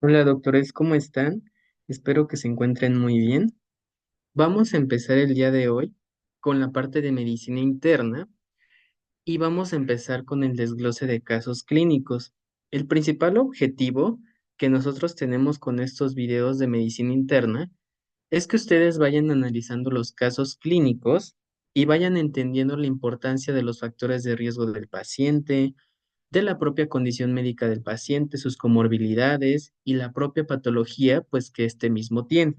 Hola doctores, ¿cómo están? Espero que se encuentren muy bien. Vamos a empezar el día de hoy con la parte de medicina interna y vamos a empezar con el desglose de casos clínicos. El principal objetivo que nosotros tenemos con estos videos de medicina interna es que ustedes vayan analizando los casos clínicos y vayan entendiendo la importancia de los factores de riesgo del paciente, de la propia condición médica del paciente, sus comorbilidades y la propia patología, pues que este mismo tiene.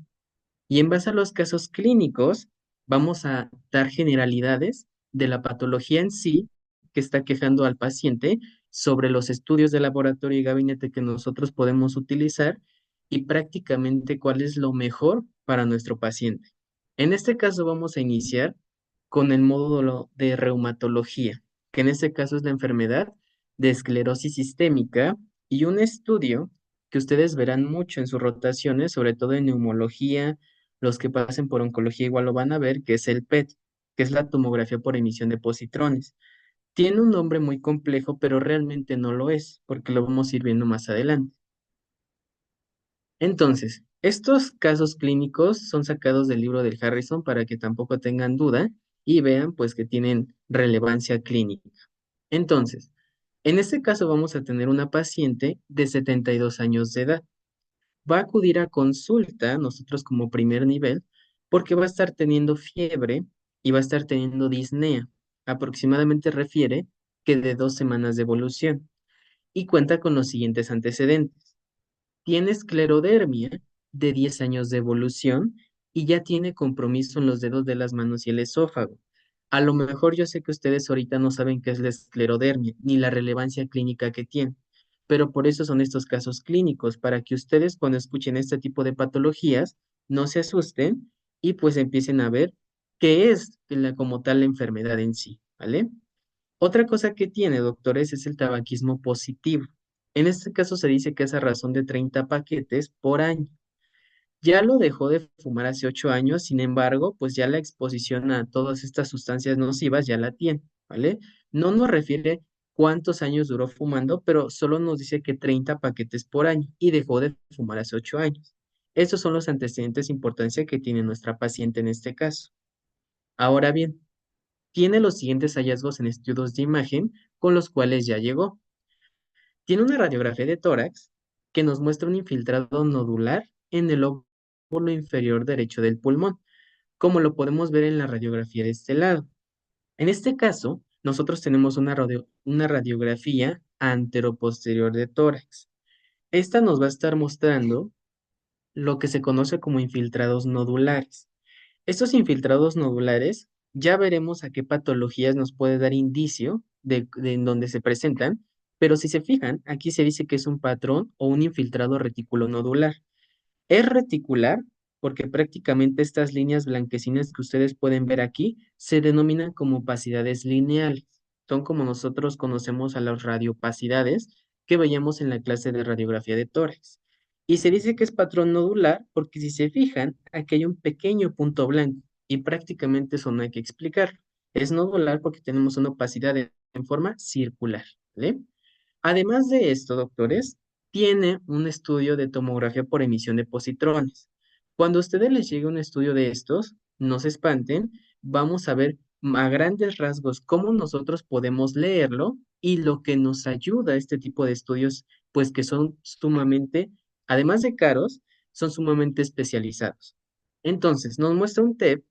Y en base a los casos clínicos, vamos a dar generalidades de la patología en sí que está quejando al paciente sobre los estudios de laboratorio y gabinete que nosotros podemos utilizar y prácticamente cuál es lo mejor para nuestro paciente. En este caso vamos a iniciar con el módulo de reumatología, que en este caso es la enfermedad de esclerosis sistémica y un estudio que ustedes verán mucho en sus rotaciones, sobre todo en neumología. Los que pasen por oncología igual lo van a ver, que es el PET, que es la tomografía por emisión de positrones. Tiene un nombre muy complejo, pero realmente no lo es, porque lo vamos a ir viendo más adelante. Entonces, estos casos clínicos son sacados del libro del Harrison para que tampoco tengan duda y vean pues que tienen relevancia clínica. Entonces, en este caso vamos a tener una paciente de 72 años de edad. Va a acudir a consulta, nosotros como primer nivel, porque va a estar teniendo fiebre y va a estar teniendo disnea. Aproximadamente refiere que de 2 semanas de evolución y cuenta con los siguientes antecedentes. Tiene esclerodermia de 10 años de evolución y ya tiene compromiso en los dedos de las manos y el esófago. A lo mejor yo sé que ustedes ahorita no saben qué es la esclerodermia ni la relevancia clínica que tiene, pero por eso son estos casos clínicos, para que ustedes cuando escuchen este tipo de patologías no se asusten y pues empiecen a ver qué es como tal la enfermedad en sí, ¿vale? Otra cosa que tiene, doctores, es el tabaquismo positivo. En este caso se dice que es a razón de 30 paquetes por año. Ya lo dejó de fumar hace 8 años, sin embargo, pues ya la exposición a todas estas sustancias nocivas ya la tiene, ¿vale? No nos refiere cuántos años duró fumando, pero solo nos dice que 30 paquetes por año y dejó de fumar hace 8 años. Estos son los antecedentes de importancia que tiene nuestra paciente en este caso. Ahora bien, tiene los siguientes hallazgos en estudios de imagen con los cuales ya llegó. Tiene una radiografía de tórax que nos muestra un infiltrado nodular en el lóbulo inferior derecho del pulmón, como lo podemos ver en la radiografía de este lado. En este caso, nosotros tenemos una radiografía anteroposterior de tórax. Esta nos va a estar mostrando lo que se conoce como infiltrados nodulares. Estos infiltrados nodulares, ya veremos a qué patologías nos puede dar indicio de en dónde se presentan, pero si se fijan, aquí se dice que es un patrón o un infiltrado reticulonodular. Es reticular porque prácticamente estas líneas blanquecinas que ustedes pueden ver aquí se denominan como opacidades lineales. Son como nosotros conocemos a las radiopacidades que veíamos en la clase de radiografía de tórax. Y se dice que es patrón nodular porque si se fijan, aquí hay un pequeño punto blanco y prácticamente eso no hay que explicar. Es nodular porque tenemos una opacidad en forma circular, ¿vale? Además de esto, doctores, tiene un estudio de tomografía por emisión de positrones. Cuando a ustedes les llegue un estudio de estos, no se espanten, vamos a ver a grandes rasgos cómo nosotros podemos leerlo y lo que nos ayuda a este tipo de estudios, pues que son sumamente, además de caros, son sumamente especializados. Entonces, nos muestra un TEP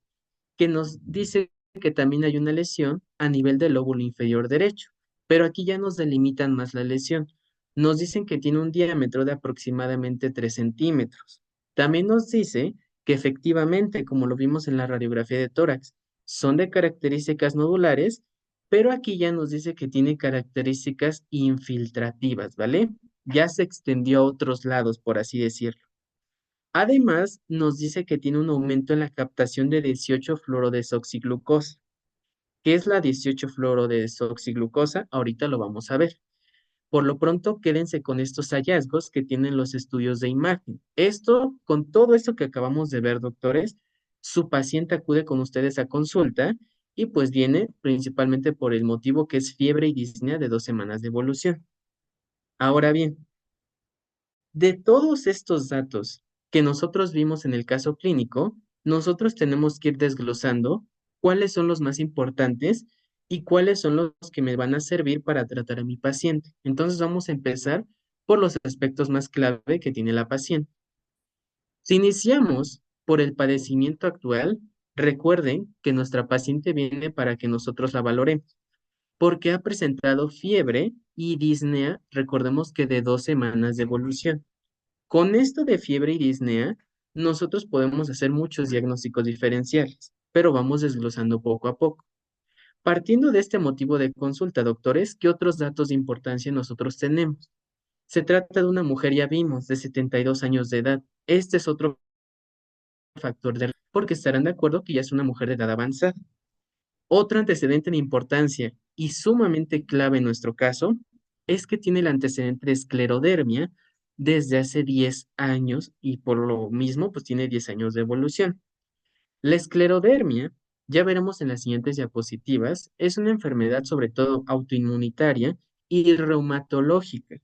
que nos dice que también hay una lesión a nivel del lóbulo inferior derecho, pero aquí ya nos delimitan más la lesión. Nos dicen que tiene un diámetro de aproximadamente 3 centímetros. También nos dice que efectivamente, como lo vimos en la radiografía de tórax, son de características nodulares, pero aquí ya nos dice que tiene características infiltrativas, ¿vale? Ya se extendió a otros lados, por así decirlo. Además, nos dice que tiene un aumento en la captación de 18-fluorodesoxiglucosa. ¿Qué es la 18-fluorodesoxiglucosa? Ahorita lo vamos a ver. Por lo pronto, quédense con estos hallazgos que tienen los estudios de imagen. Esto, con todo esto que acabamos de ver, doctores, su paciente acude con ustedes a consulta y pues viene principalmente por el motivo que es fiebre y disnea de 2 semanas de evolución. Ahora bien, De todos estos datos que nosotros vimos en el caso clínico, nosotros tenemos que ir desglosando cuáles son los más importantes y cuáles son los que me van a servir para tratar a mi paciente. Entonces vamos a empezar por los aspectos más clave que tiene la paciente. Si iniciamos por el padecimiento actual, recuerden que nuestra paciente viene para que nosotros la valoremos, porque ha presentado fiebre y disnea, recordemos que de 2 semanas de evolución. Con esto de fiebre y disnea, nosotros podemos hacer muchos diagnósticos diferenciales, pero vamos desglosando poco a poco. Partiendo de este motivo de consulta, doctores, ¿qué otros datos de importancia nosotros tenemos? Se trata de una mujer, ya vimos, de 72 años de edad. Este es otro factor de porque estarán de acuerdo que ya es una mujer de edad avanzada. Otro antecedente de importancia y sumamente clave en nuestro caso es que tiene el antecedente de esclerodermia desde hace 10 años y por lo mismo pues tiene 10 años de evolución. La esclerodermia, ya veremos en las siguientes diapositivas, es una enfermedad sobre todo autoinmunitaria y reumatológica.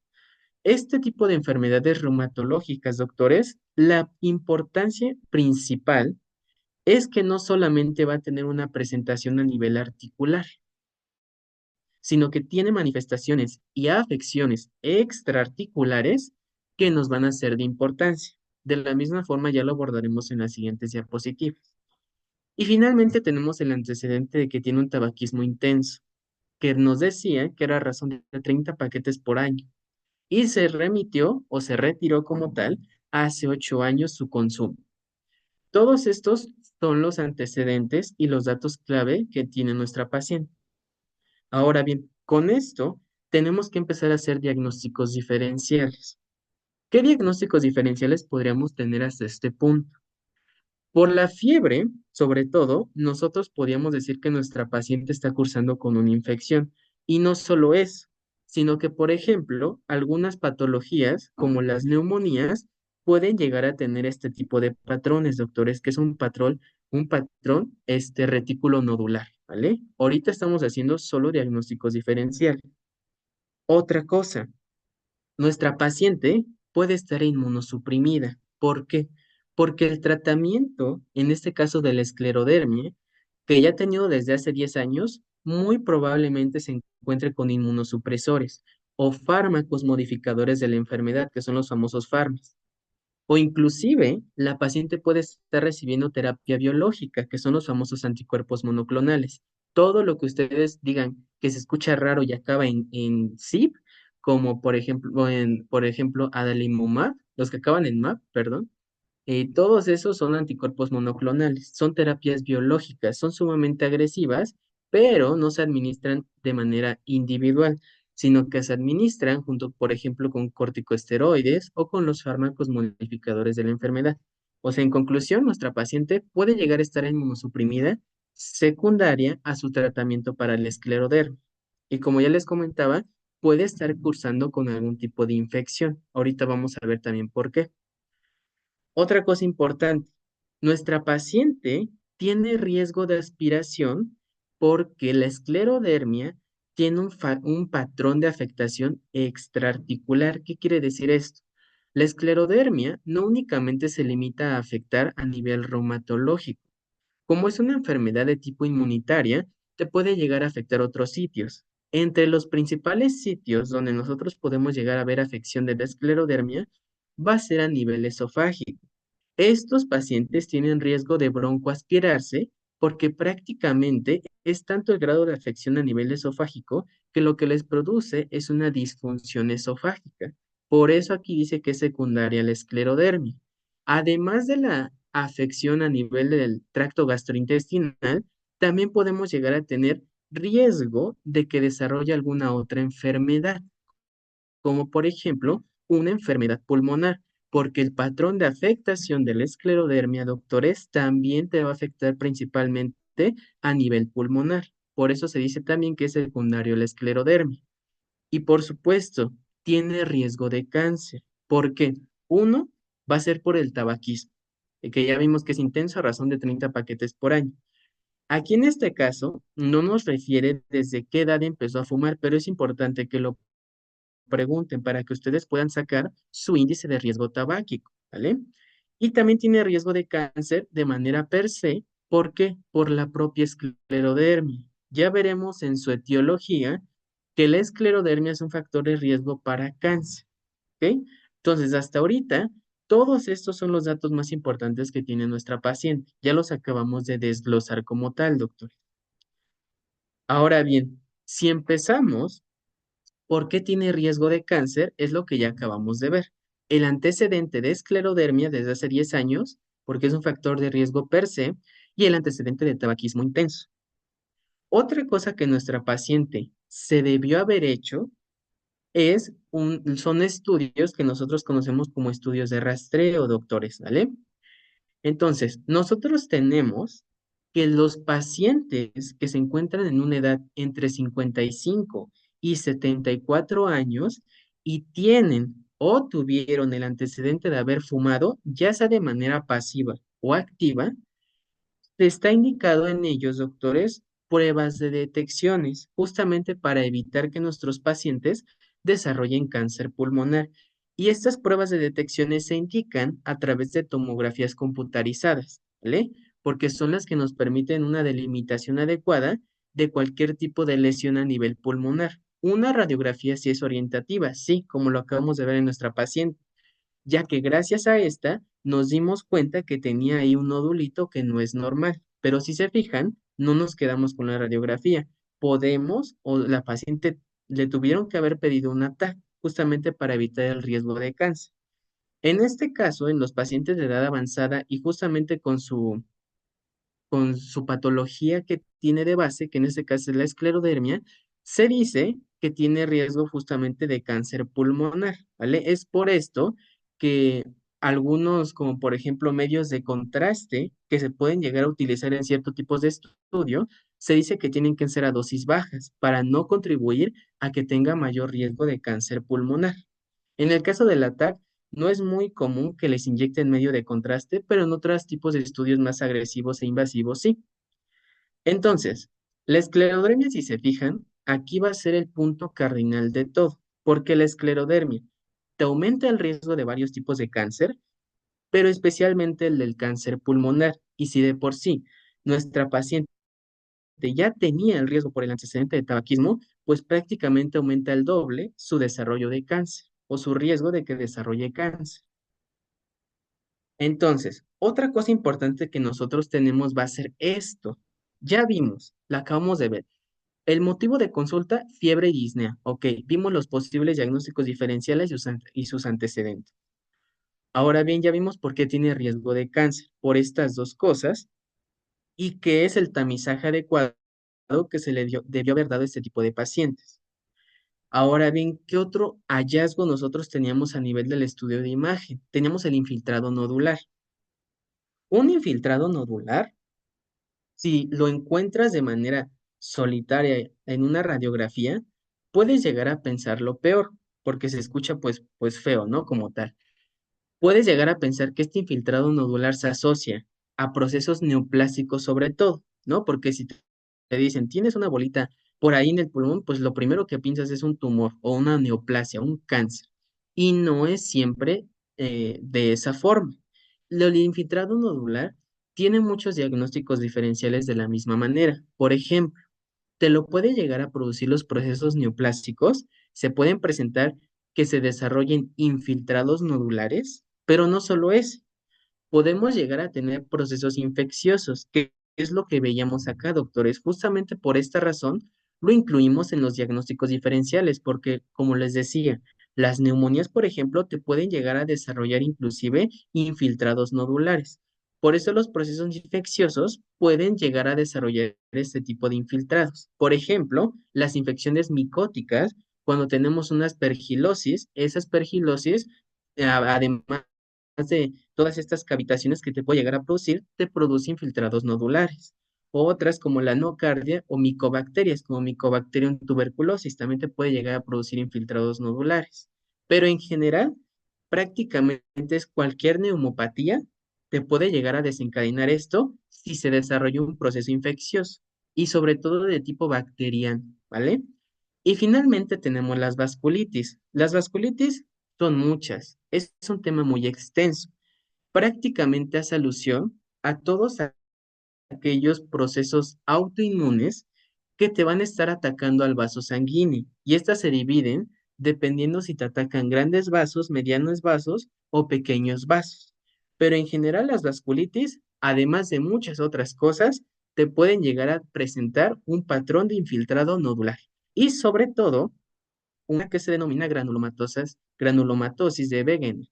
Este tipo de enfermedades reumatológicas, doctores, la importancia principal es que no solamente va a tener una presentación a nivel articular, sino que tiene manifestaciones y afecciones extraarticulares que nos van a ser de importancia. De la misma forma, ya lo abordaremos en las siguientes diapositivas. Y finalmente tenemos el antecedente de que tiene un tabaquismo intenso, que nos decía que era a razón de 30 paquetes por año, y se remitió o se retiró como tal hace 8 años su consumo. Todos estos son los antecedentes y los datos clave que tiene nuestra paciente. Ahora bien, con esto tenemos que empezar a hacer diagnósticos diferenciales. ¿Qué diagnósticos diferenciales podríamos tener hasta este punto? Por la fiebre, sobre todo, nosotros podríamos decir que nuestra paciente está cursando con una infección. Y no solo eso, sino que, por ejemplo, algunas patologías, como las neumonías, pueden llegar a tener este tipo de patrones, doctores, que es un patrón retículo nodular, ¿vale? Ahorita estamos haciendo solo diagnósticos diferenciales. Otra cosa, nuestra paciente puede estar inmunosuprimida. ¿Por qué? Porque el tratamiento, en este caso de la esclerodermia, que ya ha tenido desde hace 10 años, muy probablemente se encuentre con inmunosupresores o fármacos modificadores de la enfermedad, que son los famosos fármacos. O inclusive la paciente puede estar recibiendo terapia biológica, que son los famosos anticuerpos monoclonales. Todo lo que ustedes digan que se escucha raro y acaba en CIP, como por ejemplo, adalimumab, los que acaban en MAP, perdón, todos esos son anticuerpos monoclonales, son terapias biológicas, son sumamente agresivas, pero no se administran de manera individual, sino que se administran junto, por ejemplo, con corticosteroides o con los fármacos modificadores de la enfermedad. O sea, en conclusión, nuestra paciente puede llegar a estar inmunosuprimida secundaria a su tratamiento para el escleroderma. Y como ya les comentaba, puede estar cursando con algún tipo de infección. Ahorita vamos a ver también por qué. Otra cosa importante, nuestra paciente tiene riesgo de aspiración porque la esclerodermia tiene un patrón de afectación extraarticular. ¿Qué quiere decir esto? La esclerodermia no únicamente se limita a afectar a nivel reumatológico. Como es una enfermedad de tipo inmunitaria, te puede llegar a afectar otros sitios. Entre los principales sitios donde nosotros podemos llegar a ver afección de la esclerodermia va a ser a nivel esofágico. Estos pacientes tienen riesgo de broncoaspirarse porque prácticamente es tanto el grado de afección a nivel esofágico que lo que les produce es una disfunción esofágica. Por eso aquí dice que es secundaria la esclerodermia. Además de la afección a nivel del tracto gastrointestinal, también podemos llegar a tener riesgo de que desarrolle alguna otra enfermedad como por ejemplo una enfermedad pulmonar, porque el patrón de afectación de la esclerodermia, doctores, también te va a afectar principalmente a nivel pulmonar. Por eso se dice también que es secundario la esclerodermia. Y por supuesto, tiene riesgo de cáncer. ¿Por qué? Uno, va a ser por el tabaquismo, que ya vimos que es intenso a razón de 30 paquetes por año. Aquí en este caso, no nos refiere desde qué edad empezó a fumar, pero es importante que lo pregunten para que ustedes puedan sacar su índice de riesgo tabáquico, ¿vale? Y también tiene riesgo de cáncer de manera per se. ¿Por qué? Por la propia esclerodermia. Ya veremos en su etiología que la esclerodermia es un factor de riesgo para cáncer, ¿ok? Entonces, hasta ahorita, todos estos son los datos más importantes que tiene nuestra paciente. Ya los acabamos de desglosar como tal, doctor. Ahora bien, si empezamos, ¿por qué tiene riesgo de cáncer? Es lo que ya acabamos de ver. El antecedente de esclerodermia desde hace 10 años, porque es un factor de riesgo per se, y el antecedente de tabaquismo intenso. Otra cosa que nuestra paciente se debió haber hecho son estudios que nosotros conocemos como estudios de rastreo, doctores, ¿vale? Entonces, nosotros tenemos que los pacientes que se encuentran en una edad entre 55 y 74 años y tienen o tuvieron el antecedente de haber fumado, ya sea de manera pasiva o activa, está indicado en ellos, doctores, pruebas de detecciones, justamente para evitar que nuestros pacientes desarrollen cáncer pulmonar. Y estas pruebas de detecciones se indican a través de tomografías computarizadas, ¿vale? Porque son las que nos permiten una delimitación adecuada de cualquier tipo de lesión a nivel pulmonar. Una radiografía sí es orientativa, sí, como lo acabamos de ver en nuestra paciente, ya que gracias a esta nos dimos cuenta que tenía ahí un nodulito que no es normal. Pero si se fijan, no nos quedamos con la radiografía. Podemos, o la paciente le tuvieron que haber pedido un TAC justamente para evitar el riesgo de cáncer. En este caso, en los pacientes de edad avanzada y justamente con su patología que tiene de base, que en este caso es la esclerodermia, se dice que tiene riesgo justamente de cáncer pulmonar, ¿vale? Es por esto que algunos, como por ejemplo medios de contraste que se pueden llegar a utilizar en ciertos tipos de estudio, se dice que tienen que ser a dosis bajas para no contribuir a que tenga mayor riesgo de cáncer pulmonar. En el caso del ATAC, no es muy común que les inyecten medio de contraste, pero en otros tipos de estudios más agresivos e invasivos sí. Entonces, la esclerodermia, si se fijan, aquí va a ser el punto cardinal de todo, porque la esclerodermia te aumenta el riesgo de varios tipos de cáncer, pero especialmente el del cáncer pulmonar. Y si de por sí nuestra paciente ya tenía el riesgo por el antecedente de tabaquismo, pues prácticamente aumenta el doble su desarrollo de cáncer o su riesgo de que desarrolle cáncer. Entonces, otra cosa importante que nosotros tenemos va a ser esto. Ya vimos, la acabamos de ver. El motivo de consulta, fiebre y disnea. Ok, vimos los posibles diagnósticos diferenciales y sus antecedentes. Ahora bien, ya vimos por qué tiene riesgo de cáncer, por estas dos cosas, y qué es el tamizaje adecuado que se le debió haber dado a este tipo de pacientes. Ahora bien, ¿qué otro hallazgo nosotros teníamos a nivel del estudio de imagen? Teníamos el infiltrado nodular. Un infiltrado nodular, si lo encuentras de manera solitaria en una radiografía, puedes llegar a pensar lo peor, porque se escucha pues feo, ¿no? Como tal. Puedes llegar a pensar que este infiltrado nodular se asocia a procesos neoplásicos sobre todo, ¿no? Porque si te dicen, tienes una bolita por ahí en el pulmón, pues lo primero que piensas es un tumor o una neoplasia, un cáncer. Y no es siempre de esa forma. El infiltrado nodular tiene muchos diagnósticos diferenciales de la misma manera. Por ejemplo, te lo puede llegar a producir los procesos neoplásicos, se pueden presentar que se desarrollen infiltrados nodulares, pero no solo es, podemos llegar a tener procesos infecciosos, que es lo que veíamos acá, doctores. Justamente por esta razón lo incluimos en los diagnósticos diferenciales, porque, como les decía, las neumonías, por ejemplo, te pueden llegar a desarrollar inclusive infiltrados nodulares. Por eso los procesos infecciosos pueden llegar a desarrollar este tipo de infiltrados. Por ejemplo, las infecciones micóticas, cuando tenemos una aspergilosis, esa aspergilosis, además de todas estas cavitaciones que te puede llegar a producir, te produce infiltrados nodulares. O otras como la nocardia o micobacterias, como Mycobacterium tuberculosis, también te puede llegar a producir infiltrados nodulares. Pero en general, prácticamente es cualquier neumopatía te puede llegar a desencadenar esto si se desarrolla un proceso infeccioso y sobre todo de tipo bacteriano, ¿vale? Y finalmente tenemos las vasculitis. Las vasculitis son muchas. Es un tema muy extenso. Prácticamente hace alusión a todos aquellos procesos autoinmunes que te van a estar atacando al vaso sanguíneo. Y estas se dividen dependiendo si te atacan grandes vasos, medianos vasos o pequeños vasos. Pero en general las vasculitis, además de muchas otras cosas, te pueden llegar a presentar un patrón de infiltrado nodular. Y sobre todo, una que se denomina granulomatosis de Wegener.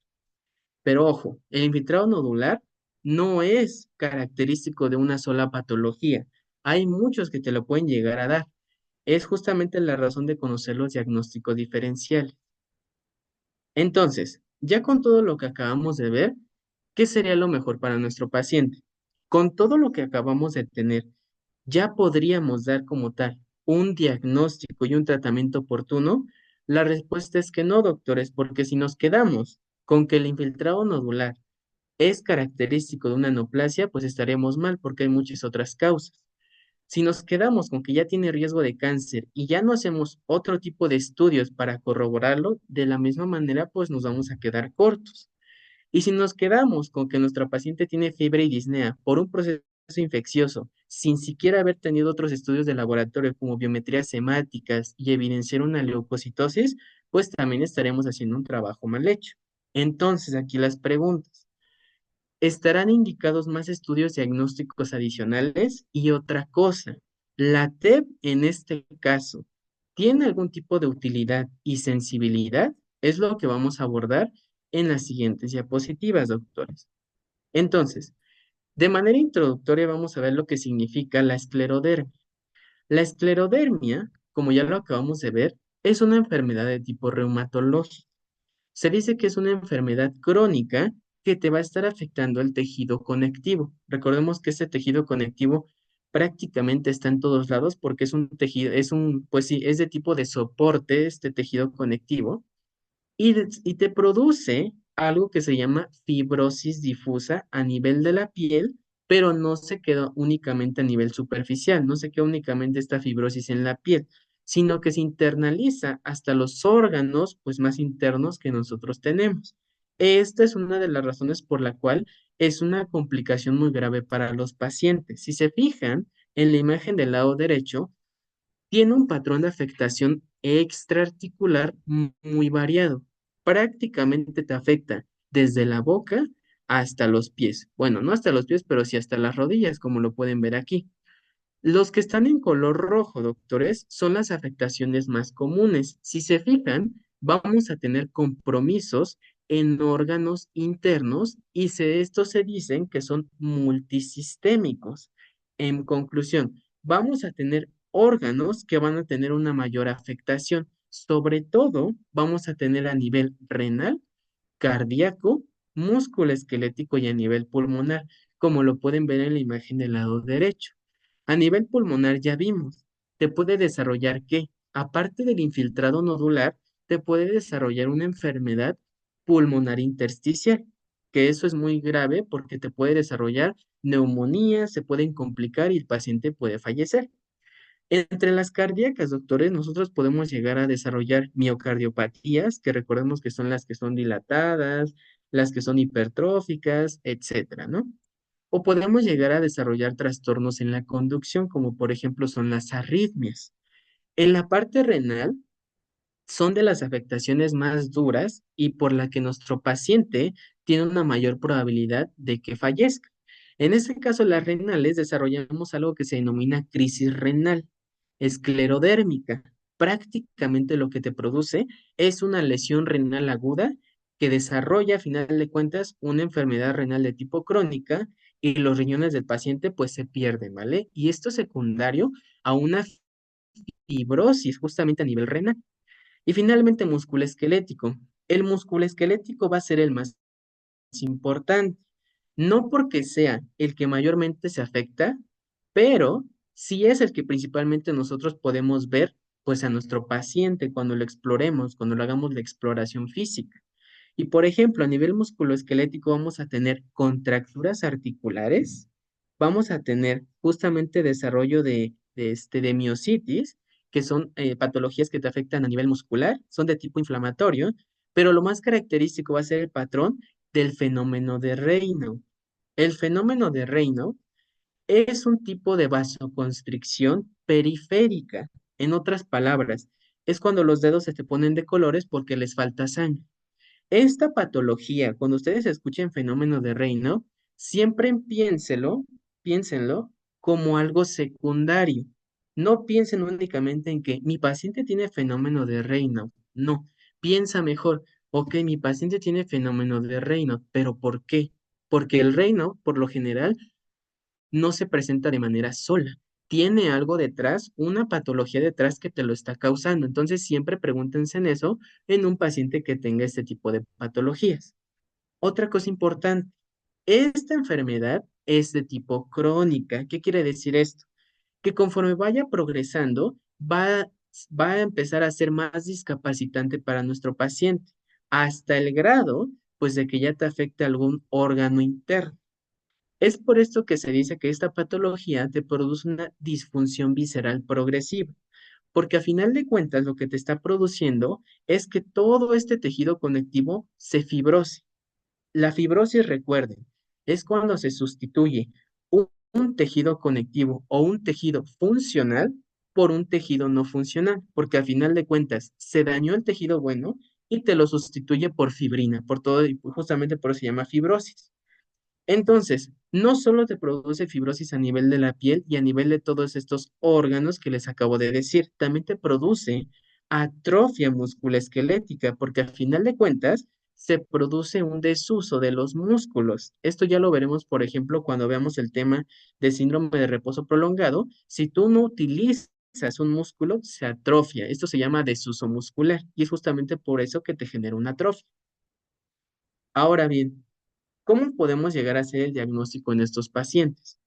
Pero ojo, el infiltrado nodular no es característico de una sola patología. Hay muchos que te lo pueden llegar a dar. Es justamente la razón de conocer los diagnósticos diferenciales. Entonces, ya con todo lo que acabamos de ver, ¿qué sería lo mejor para nuestro paciente? Con todo lo que acabamos de tener, ¿ya podríamos dar como tal un diagnóstico y un tratamiento oportuno? La respuesta es que no, doctores, porque si nos quedamos con que el infiltrado nodular es característico de una neoplasia, pues estaremos mal porque hay muchas otras causas. Si nos quedamos con que ya tiene riesgo de cáncer y ya no hacemos otro tipo de estudios para corroborarlo, de la misma manera, pues nos vamos a quedar cortos. Y si nos quedamos con que nuestra paciente tiene fiebre y disnea por un proceso infeccioso, sin siquiera haber tenido otros estudios de laboratorio como biometrías hemáticas y evidenciar una leucocitosis, pues también estaremos haciendo un trabajo mal hecho. Entonces, aquí las preguntas. ¿Estarán indicados más estudios diagnósticos adicionales? Y otra cosa, ¿la TEP en este caso tiene algún tipo de utilidad y sensibilidad? Es lo que vamos a abordar en las siguientes diapositivas, doctores. Entonces, de manera introductoria vamos a ver lo que significa la esclerodermia. La esclerodermia, como ya lo acabamos de ver, es una enfermedad de tipo reumatológico. Se dice que es una enfermedad crónica que te va a estar afectando el tejido conectivo. Recordemos que este tejido conectivo prácticamente está en todos lados porque es un tejido, pues sí, es de tipo de soporte este tejido conectivo y te produce algo que se llama fibrosis difusa a nivel de la piel, pero no se queda únicamente a nivel superficial, no se queda únicamente esta fibrosis en la piel, sino que se internaliza hasta los órganos pues más internos que nosotros tenemos. Esta es una de las razones por la cual es una complicación muy grave para los pacientes. Si se fijan en la imagen del lado derecho, tiene un patrón de afectación extraarticular muy variado. Prácticamente te afecta desde la boca hasta los pies. Bueno, no hasta los pies, pero sí hasta las rodillas, como lo pueden ver aquí. Los que están en color rojo, doctores, son las afectaciones más comunes. Si se fijan, vamos a tener compromisos en órganos internos y estos se dicen que son multisistémicos. En conclusión, vamos a tener órganos que van a tener una mayor afectación. Sobre todo, vamos a tener a nivel renal, cardíaco, músculo esquelético y a nivel pulmonar, como lo pueden ver en la imagen del lado derecho. A nivel pulmonar ya vimos, te puede desarrollar que, aparte del infiltrado nodular, te puede desarrollar una enfermedad pulmonar intersticial, que eso es muy grave porque te puede desarrollar neumonía, se pueden complicar y el paciente puede fallecer. Entre las cardíacas, doctores, nosotros podemos llegar a desarrollar miocardiopatías, que recordemos que son las que son dilatadas, las que son hipertróficas, etcétera, ¿no? O podemos llegar a desarrollar trastornos en la conducción, como por ejemplo son las arritmias. En la parte renal, son de las afectaciones más duras y por la que nuestro paciente tiene una mayor probabilidad de que fallezca. En este caso, las renales desarrollamos algo que se denomina crisis renal, esclerodérmica. Prácticamente lo que te produce es una lesión renal aguda que desarrolla, a final de cuentas, una enfermedad renal de tipo crónica y los riñones del paciente pues se pierden, ¿vale? Y esto es secundario a una fibrosis justamente a nivel renal. Y finalmente, músculo esquelético. El músculo esquelético va a ser el más importante, no porque sea el que mayormente se afecta, pero sí es el que principalmente nosotros podemos ver pues a nuestro paciente cuando lo exploremos, cuando lo hagamos la exploración física. Y por ejemplo, a nivel musculoesquelético vamos a tener contracturas articulares, vamos a tener justamente desarrollo de miositis que son patologías que te afectan a nivel muscular, son de tipo inflamatorio, pero lo más característico va a ser el patrón del fenómeno de Raynaud. El fenómeno de Raynaud es un tipo de vasoconstricción periférica. En otras palabras, es cuando los dedos se te ponen de colores porque les falta sangre. Esta patología, cuando ustedes escuchen fenómeno de Raynaud, siempre piénsenlo como algo secundario. No piensen únicamente en que mi paciente tiene fenómeno de Raynaud. No, piensa mejor, ok, mi paciente tiene fenómeno de Raynaud, pero ¿por qué? Porque el Raynaud, por lo general, no se presenta de manera sola. Tiene algo detrás, una patología detrás que te lo está causando. Entonces, siempre pregúntense en eso en un paciente que tenga este tipo de patologías. Otra cosa importante, esta enfermedad es de tipo crónica. ¿Qué quiere decir esto? Que conforme vaya progresando, va a empezar a ser más discapacitante para nuestro paciente, hasta el grado, pues, de que ya te afecte algún órgano interno. Es por esto que se dice que esta patología te produce una disfunción visceral progresiva, porque a final de cuentas lo que te está produciendo es que todo este tejido conectivo se fibrose. La fibrosis, recuerden, es cuando se sustituye un tejido conectivo o un tejido funcional por un tejido no funcional, porque a final de cuentas se dañó el tejido bueno y te lo sustituye por fibrina, por todo, y justamente por eso se llama fibrosis. Entonces, no solo te produce fibrosis a nivel de la piel y a nivel de todos estos órganos que les acabo de decir, también te produce atrofia musculoesquelética, porque al final de cuentas se produce un desuso de los músculos. Esto ya lo veremos, por ejemplo, cuando veamos el tema de síndrome de reposo prolongado. Si tú no utilizas un músculo, se atrofia. Esto se llama desuso muscular y es justamente por eso que te genera una atrofia. Ahora bien, ¿cómo podemos llegar a hacer el diagnóstico en estos pacientes?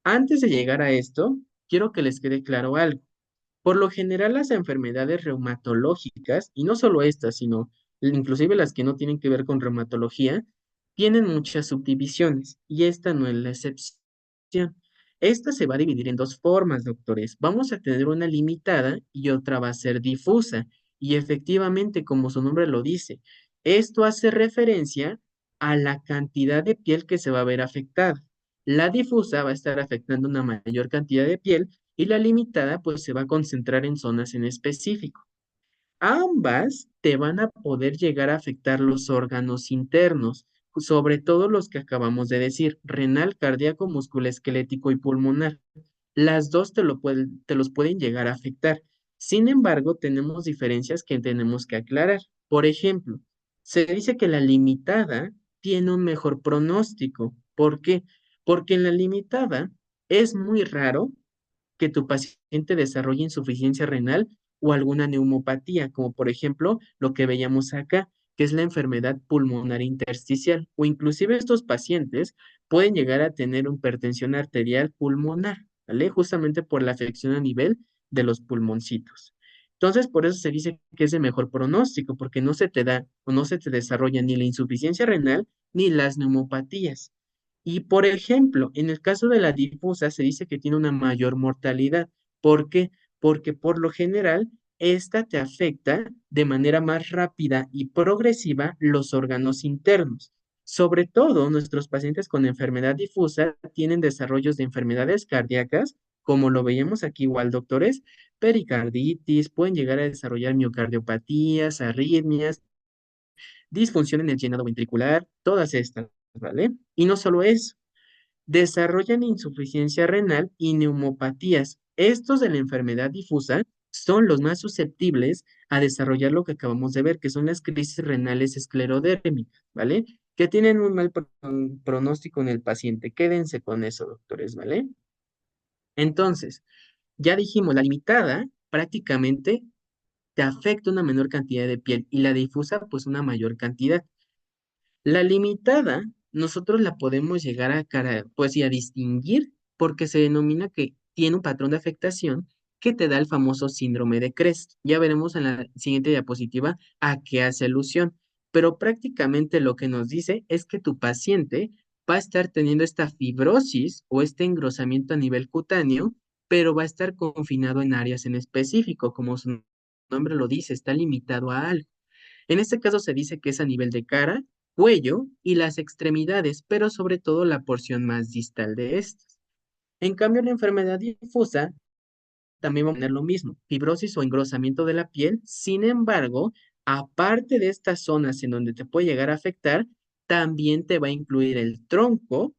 Antes de llegar a esto, quiero que les quede claro algo. Por lo general, las enfermedades reumatológicas, y no solo estas, sino inclusive las que no tienen que ver con reumatología, tienen muchas subdivisiones, y esta no es la excepción. Esta se va a dividir en dos formas, doctores. Vamos a tener una limitada y otra va a ser difusa. Y efectivamente, como su nombre lo dice, esto hace referencia a la cantidad de piel que se va a ver afectada. La difusa va a estar afectando una mayor cantidad de piel y la limitada pues se va a concentrar en zonas en específico. Ambas te van a poder llegar a afectar los órganos internos, sobre todo los que acabamos de decir, renal, cardíaco, musculoesquelético y pulmonar. Las dos te los pueden llegar a afectar. Sin embargo, tenemos diferencias que tenemos que aclarar. Por ejemplo, se dice que la limitada tiene un mejor pronóstico. ¿Por qué? Porque en la limitada es muy raro que tu paciente desarrolle insuficiencia renal o alguna neumopatía, como por ejemplo lo que veíamos acá, que es la enfermedad pulmonar intersticial, o inclusive estos pacientes pueden llegar a tener una hipertensión arterial pulmonar, ¿vale? Justamente por la afección a nivel de los pulmoncitos. Entonces, por eso se dice que es de mejor pronóstico, porque no se te da o no se te desarrolla ni la insuficiencia renal ni las neumopatías. Y por ejemplo, en el caso de la difusa se dice que tiene una mayor mortalidad. ¿Por qué? Porque por lo general, esta te afecta de manera más rápida y progresiva los órganos internos. Sobre todo, nuestros pacientes con enfermedad difusa tienen desarrollos de enfermedades cardíacas, como lo veíamos aquí igual, doctores, pericarditis, pueden llegar a desarrollar miocardiopatías, arritmias, disfunción en el llenado ventricular, todas estas, ¿vale? Y no solo eso, desarrollan insuficiencia renal y neumopatías. Estos de la enfermedad difusa son los más susceptibles a desarrollar lo que acabamos de ver, que son las crisis renales esclerodérmicas, ¿vale? Que tienen un mal pronóstico en el paciente. Quédense con eso, doctores, ¿vale? Entonces, ya dijimos, la limitada prácticamente te afecta una menor cantidad de piel y la difusa, pues una mayor cantidad. La limitada, nosotros la podemos llegar a, pues, y a distinguir porque se denomina que tiene un patrón de afectación que te da el famoso síndrome de Crest. Ya veremos en la siguiente diapositiva a qué hace alusión, pero prácticamente lo que nos dice es que tu paciente va a estar teniendo esta fibrosis o este engrosamiento a nivel cutáneo, pero va a estar confinado en áreas en específico, como su nombre lo dice, está limitado a algo. En este caso se dice que es a nivel de cara, cuello y las extremidades, pero sobre todo la porción más distal de estas. En cambio, la enfermedad difusa también va a tener lo mismo, fibrosis o engrosamiento de la piel. Sin embargo, aparte de estas zonas en donde te puede llegar a afectar, también te va a incluir el tronco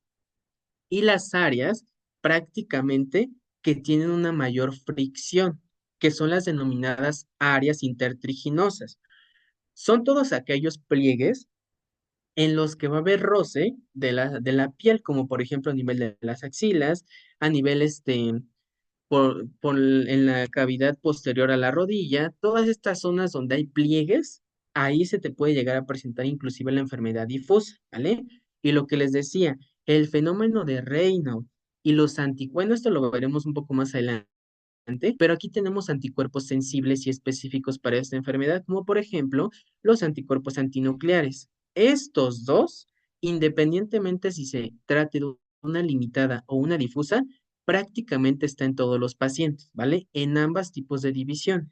y las áreas prácticamente que tienen una mayor fricción, que son las denominadas áreas intertriginosas. Son todos aquellos pliegues en los que va a haber roce de la piel, como por ejemplo a nivel de las axilas, a nivel en la cavidad posterior a la rodilla, todas estas zonas donde hay pliegues, ahí se te puede llegar a presentar inclusive la enfermedad difusa, ¿vale? Y lo que les decía, el fenómeno de Raynaud y los anticuerpos, esto lo veremos un poco más adelante, pero aquí tenemos anticuerpos sensibles y específicos para esta enfermedad, como por ejemplo los anticuerpos antinucleares. Estos dos, independientemente si se trate de una limitada o una difusa, prácticamente está en todos los pacientes, ¿vale? En ambas tipos de división.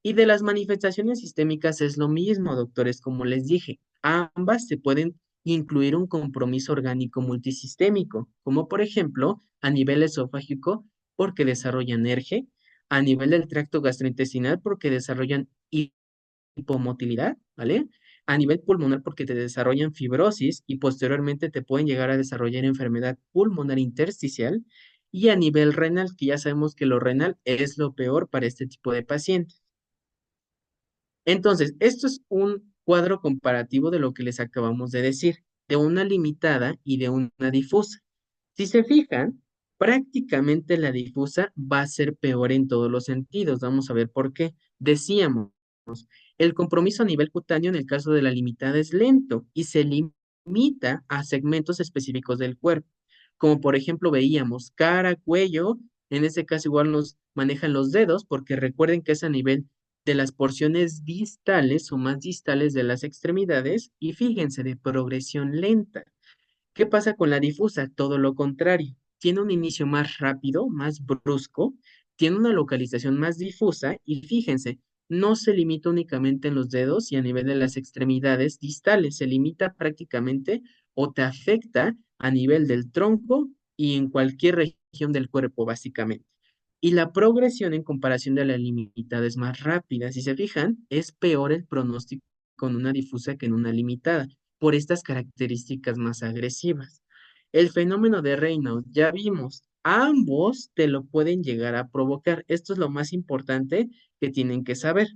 Y de las manifestaciones sistémicas es lo mismo, doctores, como les dije. Ambas se pueden incluir un compromiso orgánico multisistémico, como por ejemplo a nivel esofágico porque desarrollan ERGE, a nivel del tracto gastrointestinal porque desarrollan hipomotilidad, ¿vale? A nivel pulmonar porque te desarrollan fibrosis y posteriormente te pueden llegar a desarrollar enfermedad pulmonar intersticial. Y a nivel renal, que ya sabemos que lo renal es lo peor para este tipo de pacientes. Entonces, esto es un cuadro comparativo de lo que les acabamos de decir, de una limitada y de una difusa. Si se fijan, prácticamente la difusa va a ser peor en todos los sentidos. Vamos a ver por qué. Decíamos, el compromiso a nivel cutáneo en el caso de la limitada es lento y se limita a segmentos específicos del cuerpo, como por ejemplo veíamos cara, cuello, en este caso igual nos manejan los dedos, porque recuerden que es a nivel de las porciones distales o más distales de las extremidades y fíjense, de progresión lenta. ¿Qué pasa con la difusa? Todo lo contrario. Tiene un inicio más rápido, más brusco, tiene una localización más difusa y fíjense, no se limita únicamente en los dedos y a nivel de las extremidades distales, se limita prácticamente o te afecta a nivel del tronco y en cualquier región del cuerpo, básicamente. Y la progresión en comparación de la limitada es más rápida. Si se fijan, es peor el pronóstico con una difusa que en una limitada por estas características más agresivas. El fenómeno de Raynaud, ya vimos, ambos te lo pueden llegar a provocar. Esto es lo más importante que tienen que saber.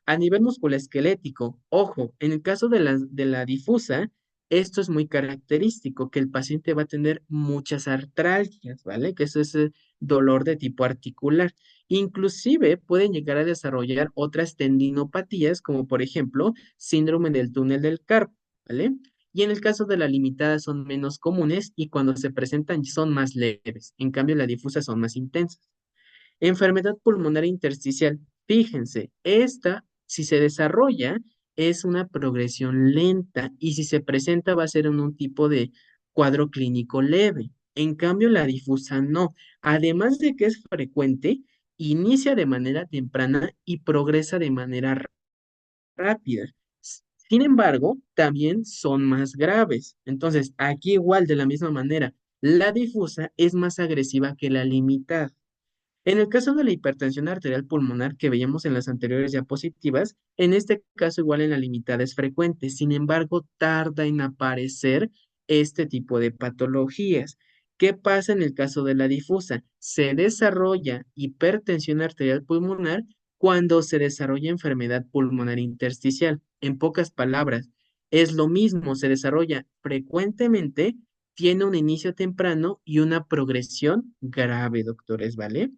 A nivel musculoesquelético, ojo, en el caso de la difusa, esto es muy característico, que el paciente va a tener muchas artralgias, ¿vale? Que eso es dolor de tipo articular. Inclusive pueden llegar a desarrollar otras tendinopatías, como por ejemplo, síndrome del túnel del carpo, ¿vale? Y en el caso de la limitada son menos comunes y cuando se presentan son más leves. En cambio, la difusa son más intensas. Enfermedad pulmonar intersticial. Fíjense, esta, si se desarrolla, es una progresión lenta y si se presenta va a ser en un tipo de cuadro clínico leve. En cambio, la difusa no. Además de que es frecuente, inicia de manera temprana y progresa de manera rápida. Sin embargo, también son más graves. Entonces, aquí igual de la misma manera, la difusa es más agresiva que la limitada. En el caso de la hipertensión arterial pulmonar que veíamos en las anteriores diapositivas, en este caso igual en la limitada es frecuente, sin embargo tarda en aparecer este tipo de patologías. ¿Qué pasa en el caso de la difusa? Se desarrolla hipertensión arterial pulmonar cuando se desarrolla enfermedad pulmonar intersticial. En pocas palabras, es lo mismo, se desarrolla frecuentemente, tiene un inicio temprano y una progresión grave, doctores, ¿vale?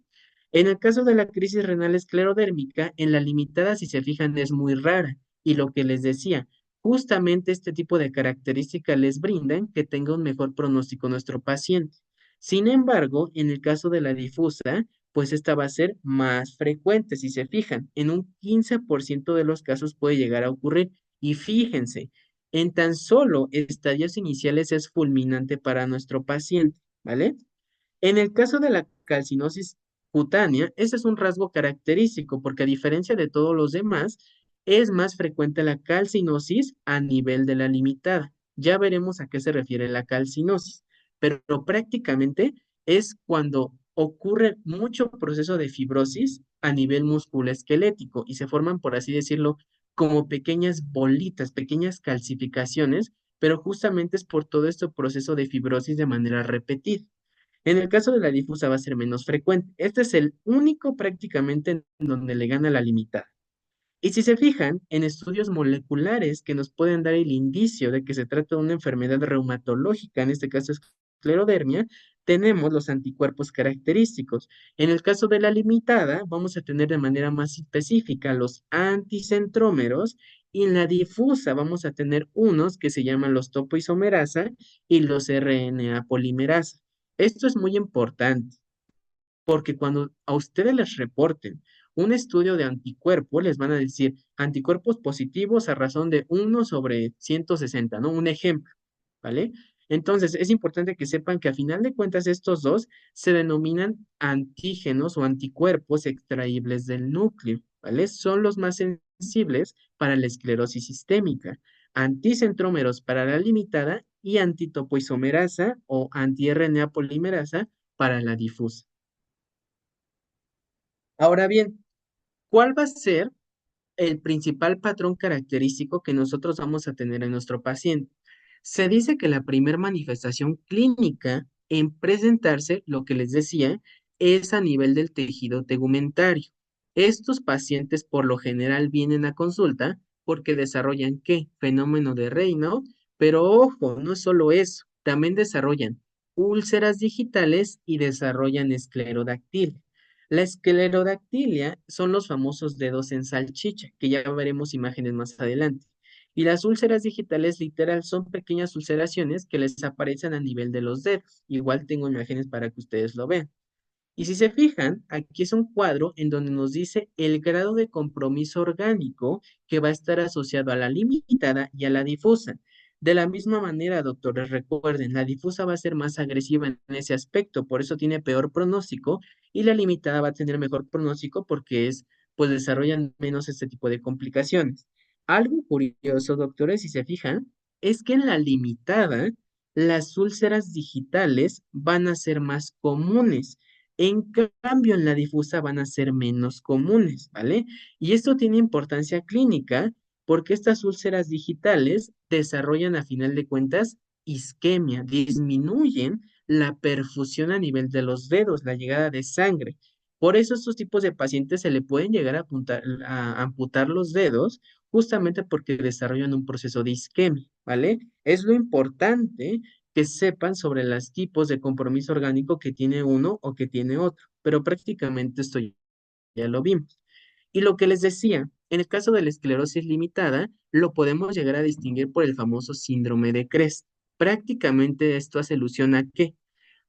En el caso de la crisis renal esclerodérmica, en la limitada, si se fijan, es muy rara. Y lo que les decía, justamente este tipo de características les brindan que tenga un mejor pronóstico nuestro paciente. Sin embargo, en el caso de la difusa, pues esta va a ser más frecuente. Si se fijan, en un 15% de los casos puede llegar a ocurrir. Y fíjense, en tan solo estadios iniciales es fulminante para nuestro paciente, ¿vale? En el caso de la calcinosis cutánea, ese es un rasgo característico porque a diferencia de todos los demás, es más frecuente la calcinosis a nivel de la limitada. Ya veremos a qué se refiere la calcinosis, pero prácticamente es cuando ocurre mucho proceso de fibrosis a nivel musculoesquelético y se forman, por así decirlo, como pequeñas bolitas, pequeñas calcificaciones, pero justamente es por todo este proceso de fibrosis de manera repetida. En el caso de la difusa va a ser menos frecuente. Este es el único prácticamente en donde le gana la limitada. Y si se fijan en estudios moleculares que nos pueden dar el indicio de que se trata de una enfermedad reumatológica, en este caso esclerodermia, tenemos los anticuerpos característicos. En el caso de la limitada, vamos a tener de manera más específica los anticentrómeros y en la difusa vamos a tener unos que se llaman los topoisomerasa y los RNA polimerasa. Esto es muy importante porque cuando a ustedes les reporten un estudio de anticuerpos, les van a decir anticuerpos positivos a razón de 1/160, ¿no? Un ejemplo, ¿vale? Entonces, es importante que sepan que a final de cuentas estos dos se denominan antígenos o anticuerpos extraíbles del núcleo, ¿vale? Son los más sensibles para la esclerosis sistémica, anticentrómeros para la limitada y antitopoisomerasa o anti-RNA polimerasa para la difusa. Ahora bien, ¿cuál va a ser el principal patrón característico que nosotros vamos a tener en nuestro paciente? Se dice que la primer manifestación clínica en presentarse, lo que les decía, es a nivel del tejido tegumentario. Estos pacientes por lo general vienen a consulta porque desarrollan ¿qué? Fenómeno de Raynaud, pero ojo, no es solo eso, también desarrollan úlceras digitales y desarrollan esclerodactilia. La esclerodactilia son los famosos dedos en salchicha, que ya veremos imágenes más adelante. Y las úlceras digitales literal son pequeñas ulceraciones que les aparecen a nivel de los dedos. Igual tengo imágenes para que ustedes lo vean. Y si se fijan, aquí es un cuadro en donde nos dice el grado de compromiso orgánico que va a estar asociado a la limitada y a la difusa. De la misma manera, doctores, recuerden, la difusa va a ser más agresiva en ese aspecto, por eso tiene peor pronóstico, y la limitada va a tener mejor pronóstico porque pues desarrollan menos este tipo de complicaciones. Algo curioso, doctores, si se fijan, es que en la limitada, las úlceras digitales van a ser más comunes. En cambio, en la difusa van a ser menos comunes, ¿vale? Y esto tiene importancia clínica porque estas úlceras digitales desarrollan a final de cuentas isquemia, disminuyen la perfusión a nivel de los dedos, la llegada de sangre. Por eso estos tipos de pacientes se le pueden llegar a amputar los dedos justamente porque desarrollan un proceso de isquemia, ¿vale? Es lo importante que sepan sobre los tipos de compromiso orgánico que tiene uno o que tiene otro, pero prácticamente esto ya lo vimos. Y lo que les decía, en el caso de la esclerosis limitada, lo podemos llegar a distinguir por el famoso síndrome de Crest. Prácticamente esto hace alusión a qué?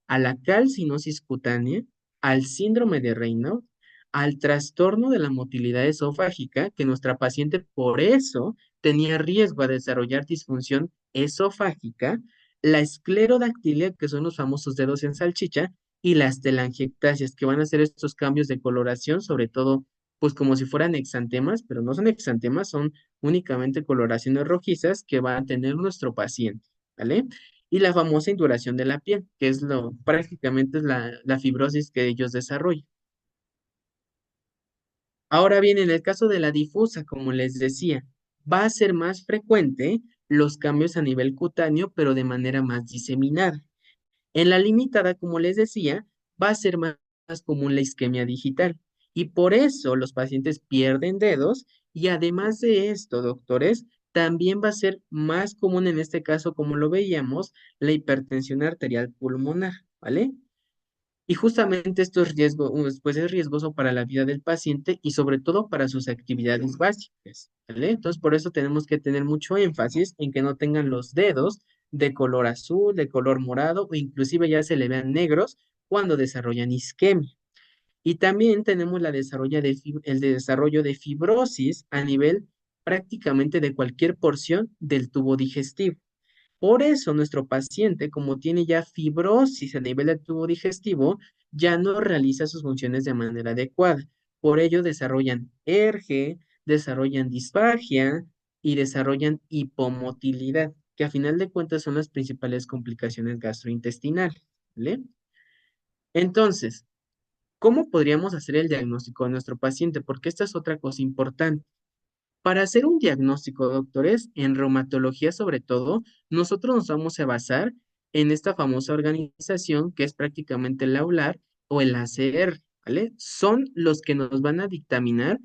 A la calcinosis cutánea, al síndrome de Raynaud, al trastorno de la motilidad esofágica, que nuestra paciente por eso tenía riesgo a desarrollar disfunción esofágica, la esclerodactilia, que son los famosos dedos en salchicha, y las telangiectasias, que van a ser estos cambios de coloración, sobre todo, pues como si fueran exantemas, pero no son exantemas, son únicamente coloraciones rojizas que va a tener nuestro paciente, ¿vale? Y la famosa induración de la piel, que es prácticamente es la fibrosis que ellos desarrollan. Ahora bien, en el caso de la difusa, como les decía, va a ser más frecuente los cambios a nivel cutáneo, pero de manera más diseminada. En la limitada, como les decía, va a ser más común la isquemia digital. Y por eso los pacientes pierden dedos y además de esto, doctores, también va a ser más común en este caso, como lo veíamos, la hipertensión arterial pulmonar, ¿vale? Y justamente esto es pues es riesgoso para la vida del paciente y sobre todo para sus actividades básicas, ¿vale? Entonces, por eso tenemos que tener mucho énfasis en que no tengan los dedos de color azul, de color morado o inclusive ya se le vean negros cuando desarrollan isquemia. Y también tenemos el desarrollo de fibrosis a nivel prácticamente de cualquier porción del tubo digestivo. Por eso nuestro paciente, como tiene ya fibrosis a nivel del tubo digestivo, ya no realiza sus funciones de manera adecuada. Por ello desarrollan ERGE, desarrollan disfagia y desarrollan hipomotilidad, que a final de cuentas son las principales complicaciones gastrointestinales, ¿vale? Entonces, ¿cómo podríamos hacer el diagnóstico de nuestro paciente? Porque esta es otra cosa importante. Para hacer un diagnóstico, doctores, en reumatología sobre todo, nosotros nos vamos a basar en esta famosa organización que es prácticamente el AULAR o el ACR, ¿vale? Son los que nos van a dictaminar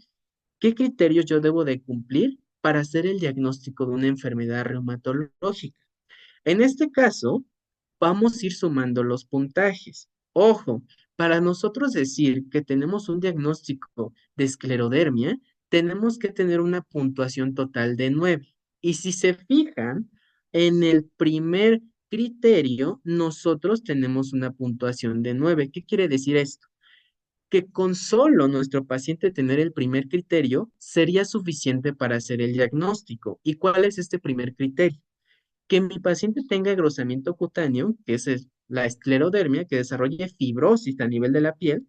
qué criterios yo debo de cumplir para hacer el diagnóstico de una enfermedad reumatológica. En este caso, vamos a ir sumando los puntajes. Ojo, para nosotros decir que tenemos un diagnóstico de esclerodermia, tenemos que tener una puntuación total de 9. Y si se fijan, en el primer criterio, nosotros tenemos una puntuación de 9. ¿Qué quiere decir esto? Que con solo nuestro paciente tener el primer criterio sería suficiente para hacer el diagnóstico. ¿Y cuál es este primer criterio? Que mi paciente tenga engrosamiento cutáneo, que es la esclerodermia, que desarrolle fibrosis a nivel de la piel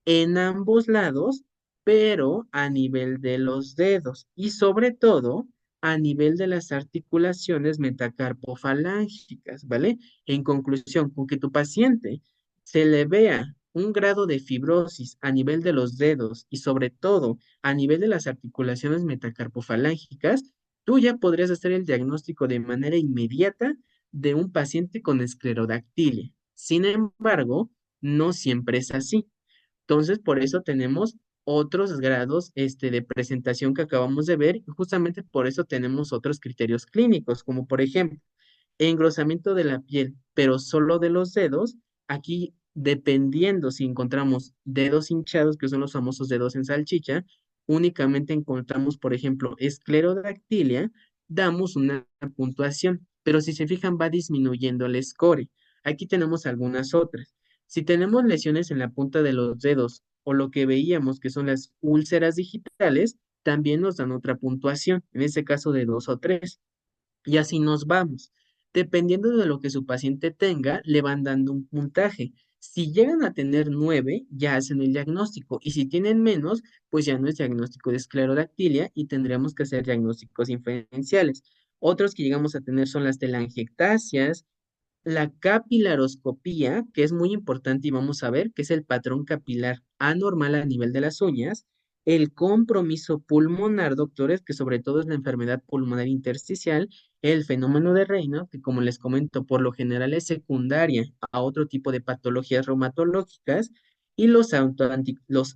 en ambos lados, pero a nivel de los dedos y sobre todo a nivel de las articulaciones metacarpofalángicas, ¿vale? En conclusión, con que tu paciente se le vea un grado de fibrosis a nivel de los dedos y sobre todo a nivel de las articulaciones metacarpofalángicas, tú ya podrías hacer el diagnóstico de manera inmediata de un paciente con esclerodactilia. Sin embargo, no siempre es así. Entonces, por eso tenemos otros grados de presentación que acabamos de ver y justamente por eso tenemos otros criterios clínicos, como por ejemplo, engrosamiento de la piel, pero solo de los dedos. Aquí, dependiendo si encontramos dedos hinchados, que son los famosos dedos en salchicha, únicamente encontramos, por ejemplo, esclerodactilia, damos una puntuación, pero si se fijan va disminuyendo el score. Aquí tenemos algunas otras. Si tenemos lesiones en la punta de los dedos o lo que veíamos que son las úlceras digitales, también nos dan otra puntuación, en este caso de 2 o 3. Y así nos vamos. Dependiendo de lo que su paciente tenga, le van dando un puntaje. Si llegan a tener 9, ya hacen el diagnóstico. Y si tienen menos, pues ya no es diagnóstico de esclerodactilia y tendremos que hacer diagnósticos inferenciales. Otros que llegamos a tener son las telangiectasias, la capilaroscopía, que es muy importante y vamos a ver, que es el patrón capilar anormal a nivel de las uñas, el compromiso pulmonar, doctores, que sobre todo es la enfermedad pulmonar intersticial, el fenómeno de Raynaud, que como les comento, por lo general es secundaria a otro tipo de patologías reumatológicas, y los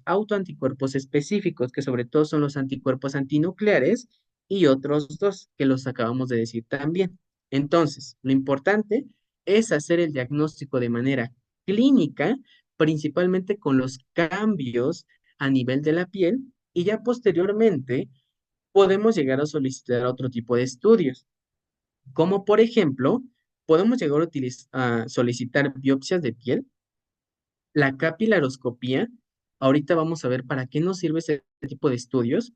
autoanticuerpos específicos, que sobre todo son los anticuerpos antinucleares, y otros dos, que los acabamos de decir también. Entonces, lo importante es hacer el diagnóstico de manera clínica, principalmente con los cambios a nivel de la piel, y ya posteriormente podemos llegar a solicitar otro tipo de estudios, como por ejemplo, podemos llegar a solicitar biopsias de piel, la capilaroscopía. Ahorita vamos a ver para qué nos sirve ese tipo de estudios.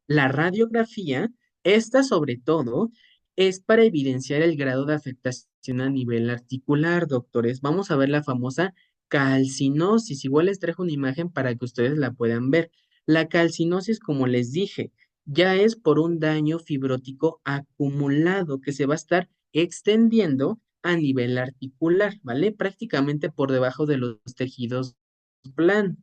La radiografía, esta sobre todo, es para evidenciar el grado de afectación a nivel articular, doctores. Vamos a ver la famosa calcinosis. Igual les trajo una imagen para que ustedes la puedan ver. La calcinosis, como les dije, ya es por un daño fibrótico acumulado que se va a estar extendiendo a nivel articular, ¿vale? Prácticamente por debajo de los tejidos blandos.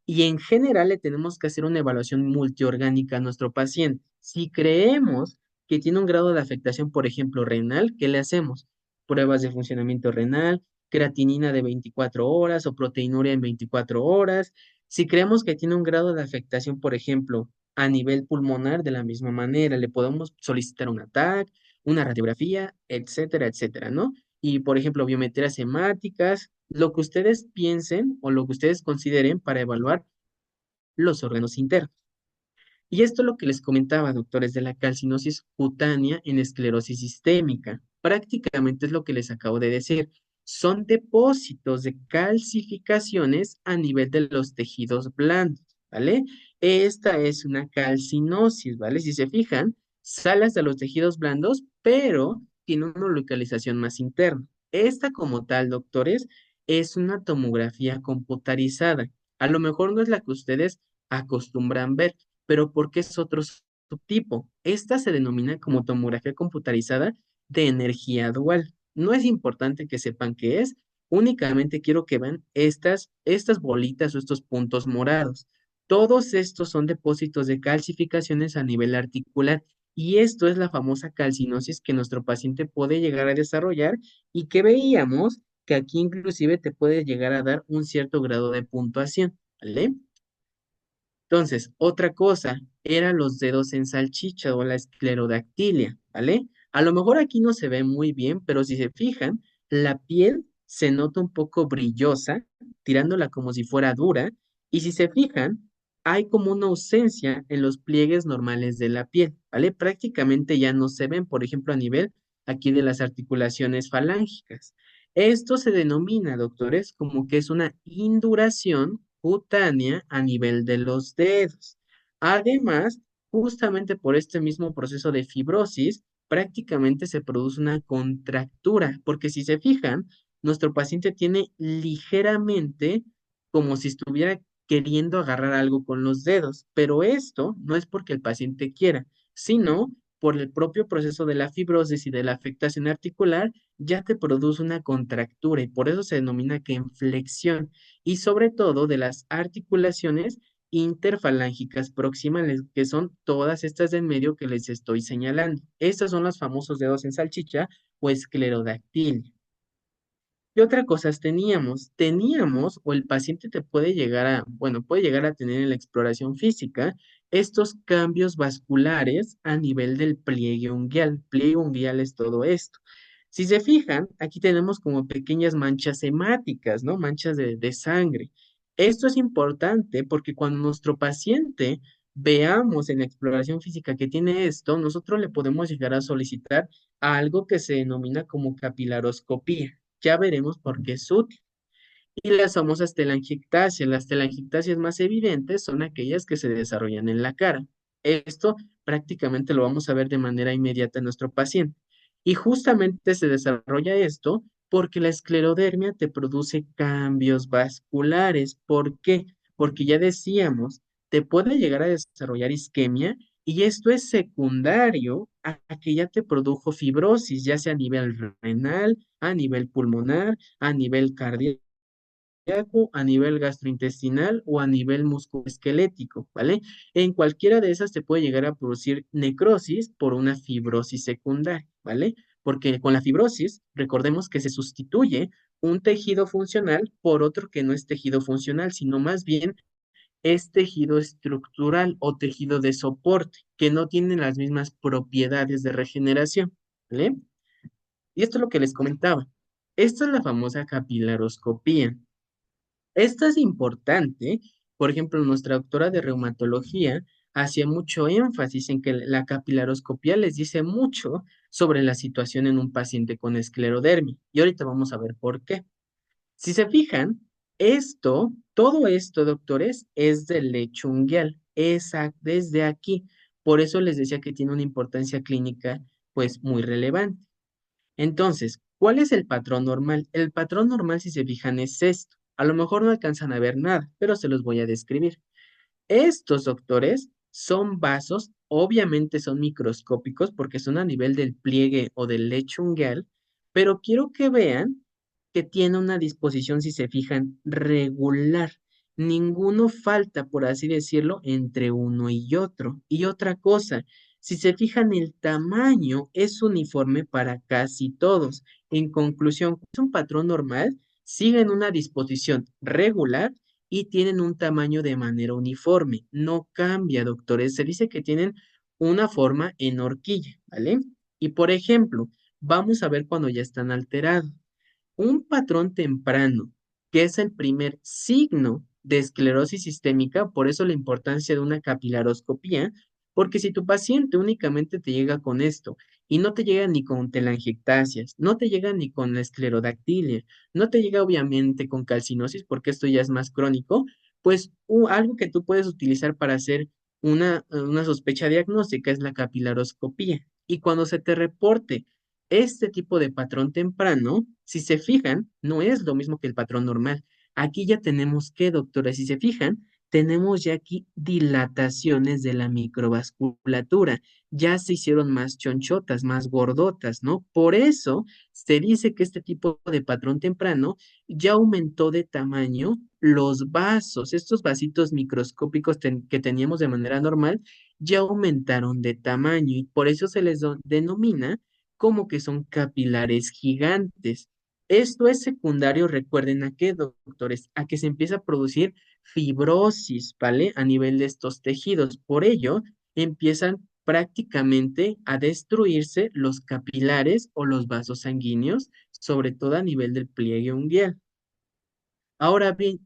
Y en general le tenemos que hacer una evaluación multiorgánica a nuestro paciente. Si creemos que tiene un grado de afectación, por ejemplo, renal, ¿qué le hacemos? Pruebas de funcionamiento renal, creatinina de 24 horas o proteinuria en 24 horas. Si creemos que tiene un grado de afectación, por ejemplo, a nivel pulmonar, de la misma manera, le podemos solicitar un TAC, una radiografía, etcétera, etcétera, ¿no? Y, por ejemplo, biometrías hemáticas, lo que ustedes piensen o lo que ustedes consideren para evaluar los órganos internos. Y esto es lo que les comentaba, doctores, de la calcinosis cutánea en esclerosis sistémica. Prácticamente es lo que les acabo de decir. Son depósitos de calcificaciones a nivel de los tejidos blandos, ¿vale? Esta es una calcinosis, ¿vale? Si se fijan, sale hasta los tejidos blandos, pero tiene una localización más interna. Esta como tal, doctores, es una tomografía computarizada. A lo mejor no es la que ustedes acostumbran ver, pero porque es otro subtipo. Esta se denomina como tomografía computarizada de energía dual. No es importante que sepan qué es, únicamente quiero que vean estas bolitas o estos puntos morados. Todos estos son depósitos de calcificaciones a nivel articular y esto es la famosa calcinosis que nuestro paciente puede llegar a desarrollar y que veíamos que aquí inclusive te puede llegar a dar un cierto grado de puntuación, ¿vale? Entonces, otra cosa, eran los dedos en salchicha o la esclerodactilia, ¿vale? A lo mejor aquí no se ve muy bien, pero si se fijan, la piel se nota un poco brillosa, tirándola como si fuera dura, y si se fijan, hay como una ausencia en los pliegues normales de la piel, ¿vale? Prácticamente ya no se ven, por ejemplo, a nivel aquí de las articulaciones falángicas. Esto se denomina, doctores, como que es una induración cutánea a nivel de los dedos. Además, justamente por este mismo proceso de fibrosis, prácticamente se produce una contractura, porque si se fijan, nuestro paciente tiene ligeramente como si estuviera queriendo agarrar algo con los dedos, pero esto no es porque el paciente quiera, sino por el propio proceso de la fibrosis y de la afectación articular, ya te produce una contractura y por eso se denomina que en flexión y sobre todo de las articulaciones interfalángicas proximales, que son todas estas de en medio que les estoy señalando. Estos son los famosos dedos en salchicha o esclerodactil. ¿Qué otra cosas teníamos? Teníamos, o el paciente te puede llegar a, bueno, puede llegar a tener en la exploración física estos cambios vasculares a nivel del pliegue unguial. Pliegue unguial es todo esto. Si se fijan, aquí tenemos como pequeñas manchas hemáticas, ¿no? Manchas de sangre. Esto es importante porque cuando nuestro paciente veamos en la exploración física que tiene esto, nosotros le podemos llegar a solicitar algo que se denomina como capilaroscopía. Ya veremos por qué es útil. Y las famosas telangiectasias. Las telangiectasias más evidentes son aquellas que se desarrollan en la cara. Esto prácticamente lo vamos a ver de manera inmediata en nuestro paciente. Y justamente se desarrolla esto porque la esclerodermia te produce cambios vasculares. ¿Por qué? Porque ya decíamos, te puede llegar a desarrollar isquemia y esto es secundario a que ya te produjo fibrosis, ya sea a nivel renal, a nivel pulmonar, a nivel cardíaco, a nivel gastrointestinal o a nivel musculoesquelético, ¿vale? En cualquiera de esas te puede llegar a producir necrosis por una fibrosis secundaria, ¿vale? Porque con la fibrosis, recordemos que se sustituye un tejido funcional por otro que no es tejido funcional, sino más bien es tejido estructural o tejido de soporte, que no tiene las mismas propiedades de regeneración, ¿vale? Y esto es lo que les comentaba. Esta es la famosa capilaroscopía. Esta es importante, por ejemplo, nuestra doctora de reumatología hacía mucho énfasis en que la capilaroscopía les dice mucho sobre la situación en un paciente con esclerodermia. Y ahorita vamos a ver por qué. Si se fijan, todo esto, doctores, es del lecho unguial, desde aquí. Por eso les decía que tiene una importancia clínica, pues, muy relevante. Entonces, ¿cuál es el patrón normal? El patrón normal, si se fijan, es esto. A lo mejor no alcanzan a ver nada, pero se los voy a describir. Estos doctores son vasos, obviamente son microscópicos porque son a nivel del pliegue o del lecho unguial, pero quiero que vean que tiene una disposición, si se fijan, regular. Ninguno falta, por así decirlo, entre uno y otro. Y otra cosa, si se fijan, el tamaño es uniforme para casi todos. En conclusión, es un patrón normal, siguen una disposición regular y tienen un tamaño de manera uniforme. No cambia, doctores. Se dice que tienen una forma en horquilla, ¿vale? Y por ejemplo, vamos a ver cuando ya están alterados. Un patrón temprano, que es el primer signo de esclerosis sistémica, por eso la importancia de una capilaroscopía, porque si tu paciente únicamente te llega con esto y no te llega ni con telangiectasias, no te llega ni con la esclerodactilia, no te llega obviamente con calcinosis, porque esto ya es más crónico, pues algo que tú puedes utilizar para hacer una sospecha diagnóstica es la capilaroscopía. Y cuando se te reporte Este tipo de patrón temprano, si se fijan, no es lo mismo que el patrón normal. Aquí ya tenemos que, doctora, si se fijan, tenemos ya aquí dilataciones de la microvasculatura. Ya se hicieron más chonchotas, más gordotas, ¿no? Por eso se dice que este tipo de patrón temprano ya aumentó de tamaño los vasos, estos vasitos microscópicos que teníamos de manera normal, ya aumentaron de tamaño y por eso se les denomina como que son capilares gigantes. Esto es secundario, recuerden a qué, doctores, a que se empieza a producir fibrosis, ¿vale? A nivel de estos tejidos. Por ello, empiezan prácticamente a destruirse los capilares o los vasos sanguíneos, sobre todo a nivel del pliegue unguial. Ahora bien,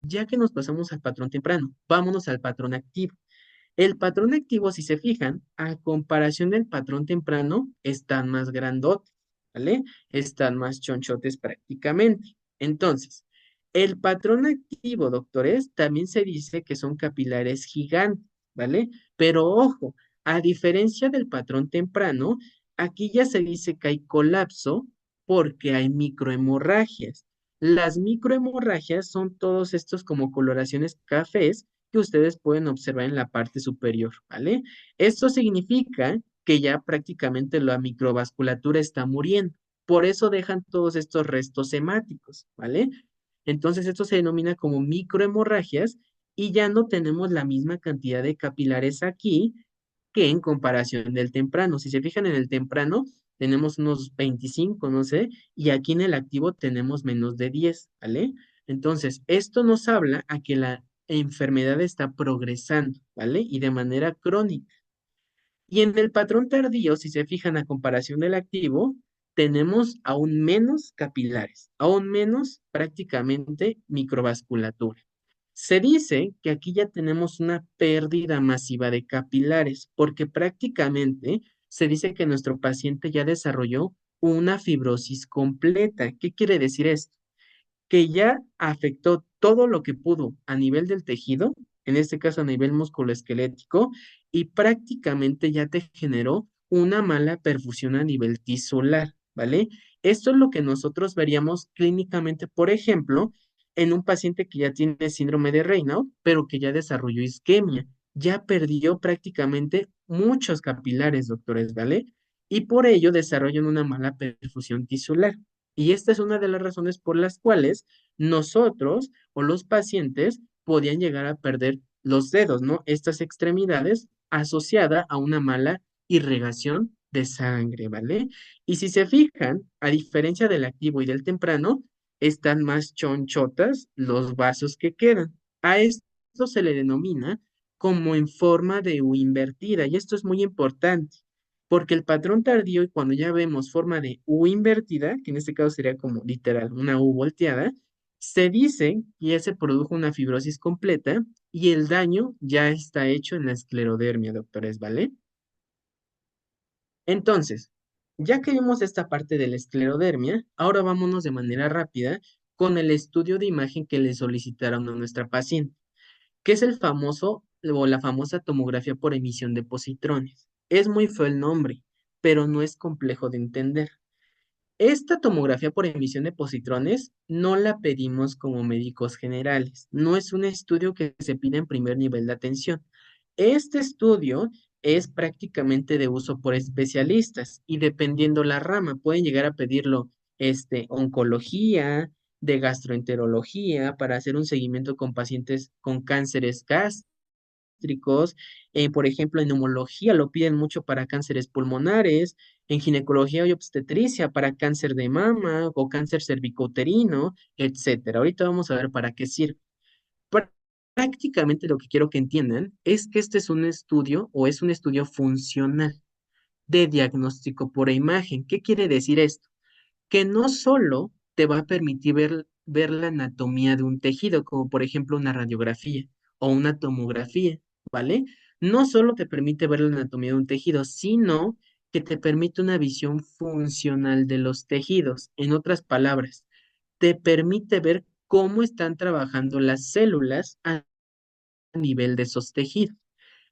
ya que nos pasamos al patrón temprano, vámonos al patrón activo. El patrón activo, si se fijan, a comparación del patrón temprano, están más grandotes, ¿vale? Están más chonchotes prácticamente. Entonces, el patrón activo, doctores, también se dice que son capilares gigantes, ¿vale? Pero ojo, a diferencia del patrón temprano, aquí ya se dice que hay colapso porque hay microhemorragias. Las microhemorragias son todos estos como coloraciones cafés que ustedes pueden observar en la parte superior, ¿vale? Esto significa que ya prácticamente la microvasculatura está muriendo. Por eso dejan todos estos restos hemáticos, ¿vale? Entonces esto se denomina como microhemorragias y ya no tenemos la misma cantidad de capilares aquí que en comparación del temprano. Si se fijan en el temprano, tenemos unos 25, no sé, y aquí en el activo tenemos menos de 10, ¿vale? Entonces, esto nos habla a que la enfermedad está progresando, ¿vale? Y de manera crónica. Y en el patrón tardío, si se fijan a comparación del activo, tenemos aún menos capilares, aún menos prácticamente microvasculatura. Se dice que aquí ya tenemos una pérdida masiva de capilares, porque prácticamente se dice que nuestro paciente ya desarrolló una fibrosis completa. ¿Qué quiere decir esto? Que ya afectó todo lo que pudo a nivel del tejido, en este caso a nivel musculoesquelético, y prácticamente ya te generó una mala perfusión a nivel tisular, ¿vale? Esto es lo que nosotros veríamos clínicamente, por ejemplo, en un paciente que ya tiene síndrome de Raynaud, pero que ya desarrolló isquemia, ya perdió prácticamente muchos capilares, doctores, ¿vale? Y por ello desarrollan una mala perfusión tisular. Y esta es una de las razones por las cuales nosotros o los pacientes podían llegar a perder los dedos, ¿no? Estas extremidades asociada a una mala irrigación de sangre, ¿vale? Y si se fijan, a diferencia del activo y del temprano, están más chonchotas los vasos que quedan. A esto se le denomina como en forma de U invertida, y esto es muy importante porque el patrón tardío, y cuando ya vemos forma de U invertida, que en este caso sería como literal una U volteada, se dice que ya se produjo una fibrosis completa y el daño ya está hecho en la esclerodermia, doctores, ¿vale? Entonces, ya que vimos esta parte de la esclerodermia, ahora vámonos de manera rápida con el estudio de imagen que le solicitaron a nuestra paciente, que es el famoso o la famosa tomografía por emisión de positrones. Es muy feo el nombre, pero no es complejo de entender. Esta tomografía por emisión de positrones no la pedimos como médicos generales. No es un estudio que se pide en primer nivel de atención. Este estudio es prácticamente de uso por especialistas y dependiendo la rama, pueden llegar a pedirlo oncología, de gastroenterología, para hacer un seguimiento con pacientes con cánceres gástricos. Por ejemplo, en neumología lo piden mucho para cánceres pulmonares, en ginecología y obstetricia para cáncer de mama o cáncer cervicouterino, etcétera. Ahorita vamos a ver para qué sirve. Prá- Prácticamente lo que quiero que entiendan es que este es un estudio o es un estudio funcional de diagnóstico por imagen. ¿Qué quiere decir esto? Que no solo te va a permitir ver la anatomía de un tejido, como por ejemplo una radiografía o una tomografía, ¿vale? No solo te permite ver la anatomía de un tejido, sino que te permite una visión funcional de los tejidos. En otras palabras, te permite ver cómo están trabajando las células a nivel de esos tejidos.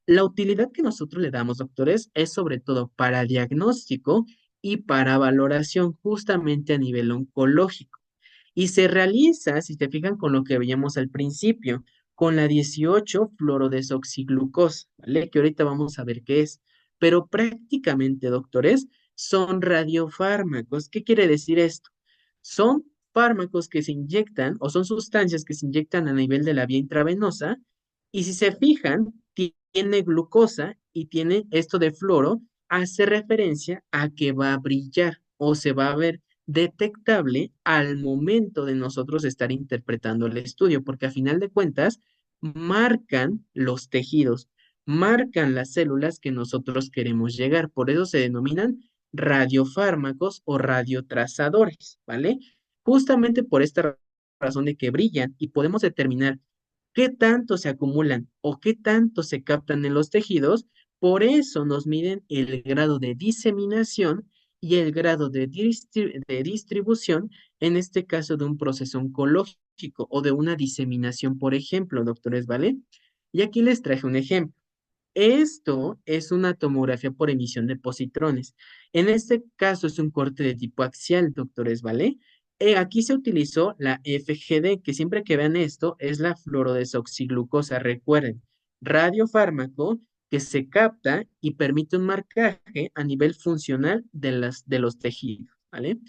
La utilidad que nosotros le damos, doctores, es sobre todo para diagnóstico y para valoración justamente a nivel oncológico. Y se realiza, si te fijan, con lo que veíamos al principio, con la 18-fluorodesoxiglucosa, ¿vale? Que ahorita vamos a ver qué es. Pero prácticamente, doctores, son radiofármacos. ¿Qué quiere decir esto? Son fármacos que se inyectan o son sustancias que se inyectan a nivel de la vía intravenosa y si se fijan, tiene glucosa y tiene esto de fluoro, hace referencia a que va a brillar o se va a ver detectable al momento de nosotros estar interpretando el estudio, porque a final de cuentas marcan los tejidos, marcan las células que nosotros queremos llegar. Por eso se denominan radiofármacos o radiotrazadores, ¿vale? Justamente por esta razón de que brillan y podemos determinar qué tanto se acumulan o qué tanto se captan en los tejidos, por eso nos miden el grado de diseminación y el grado de distribución, en este caso de un proceso oncológico o de una diseminación, por ejemplo, doctores, ¿vale? Y aquí les traje un ejemplo. Esto es una tomografía por emisión de positrones. En este caso es un corte de tipo axial, doctores, ¿vale? Aquí se utilizó la FGD, que siempre que vean esto es la fluorodesoxiglucosa. Recuerden, radiofármaco que se capta y permite un marcaje a nivel funcional de los tejidos, ¿vale?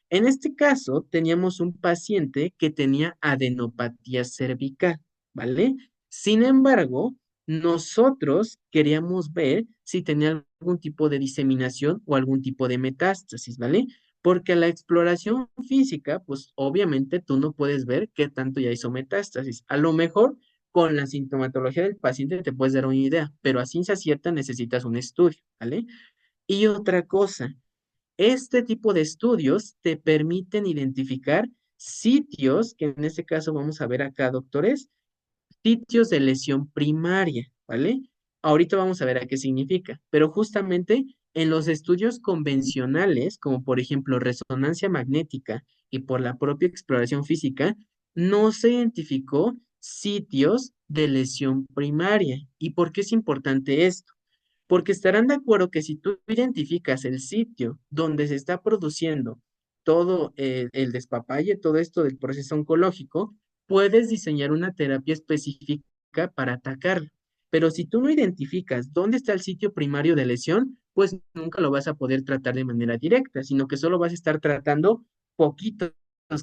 En este caso teníamos un paciente que tenía adenopatía cervical, ¿vale? Sin embargo, nosotros queríamos ver si tenía algún tipo de diseminación o algún tipo de metástasis, ¿vale? Porque a la exploración física, pues obviamente tú no puedes ver qué tanto ya hizo metástasis. A lo mejor con la sintomatología del paciente te puedes dar una idea, pero a ciencia cierta necesitas un estudio, ¿vale? Y otra cosa, este tipo de estudios te permiten identificar sitios, que en este caso vamos a ver acá, doctores, sitios de lesión primaria, ¿vale? Ahorita vamos a ver a qué significa, pero justamente en los estudios convencionales, como por ejemplo resonancia magnética y por la propia exploración física, no se identificó sitios de lesión primaria. ¿Y por qué es importante esto? Porque estarán de acuerdo que si tú identificas el sitio donde se está produciendo todo el despapalle, todo esto del proceso oncológico, puedes diseñar una terapia específica para atacarlo. Pero si tú no identificas dónde está el sitio primario de lesión, pues nunca lo vas a poder tratar de manera directa, sino que solo vas a estar tratando poquitos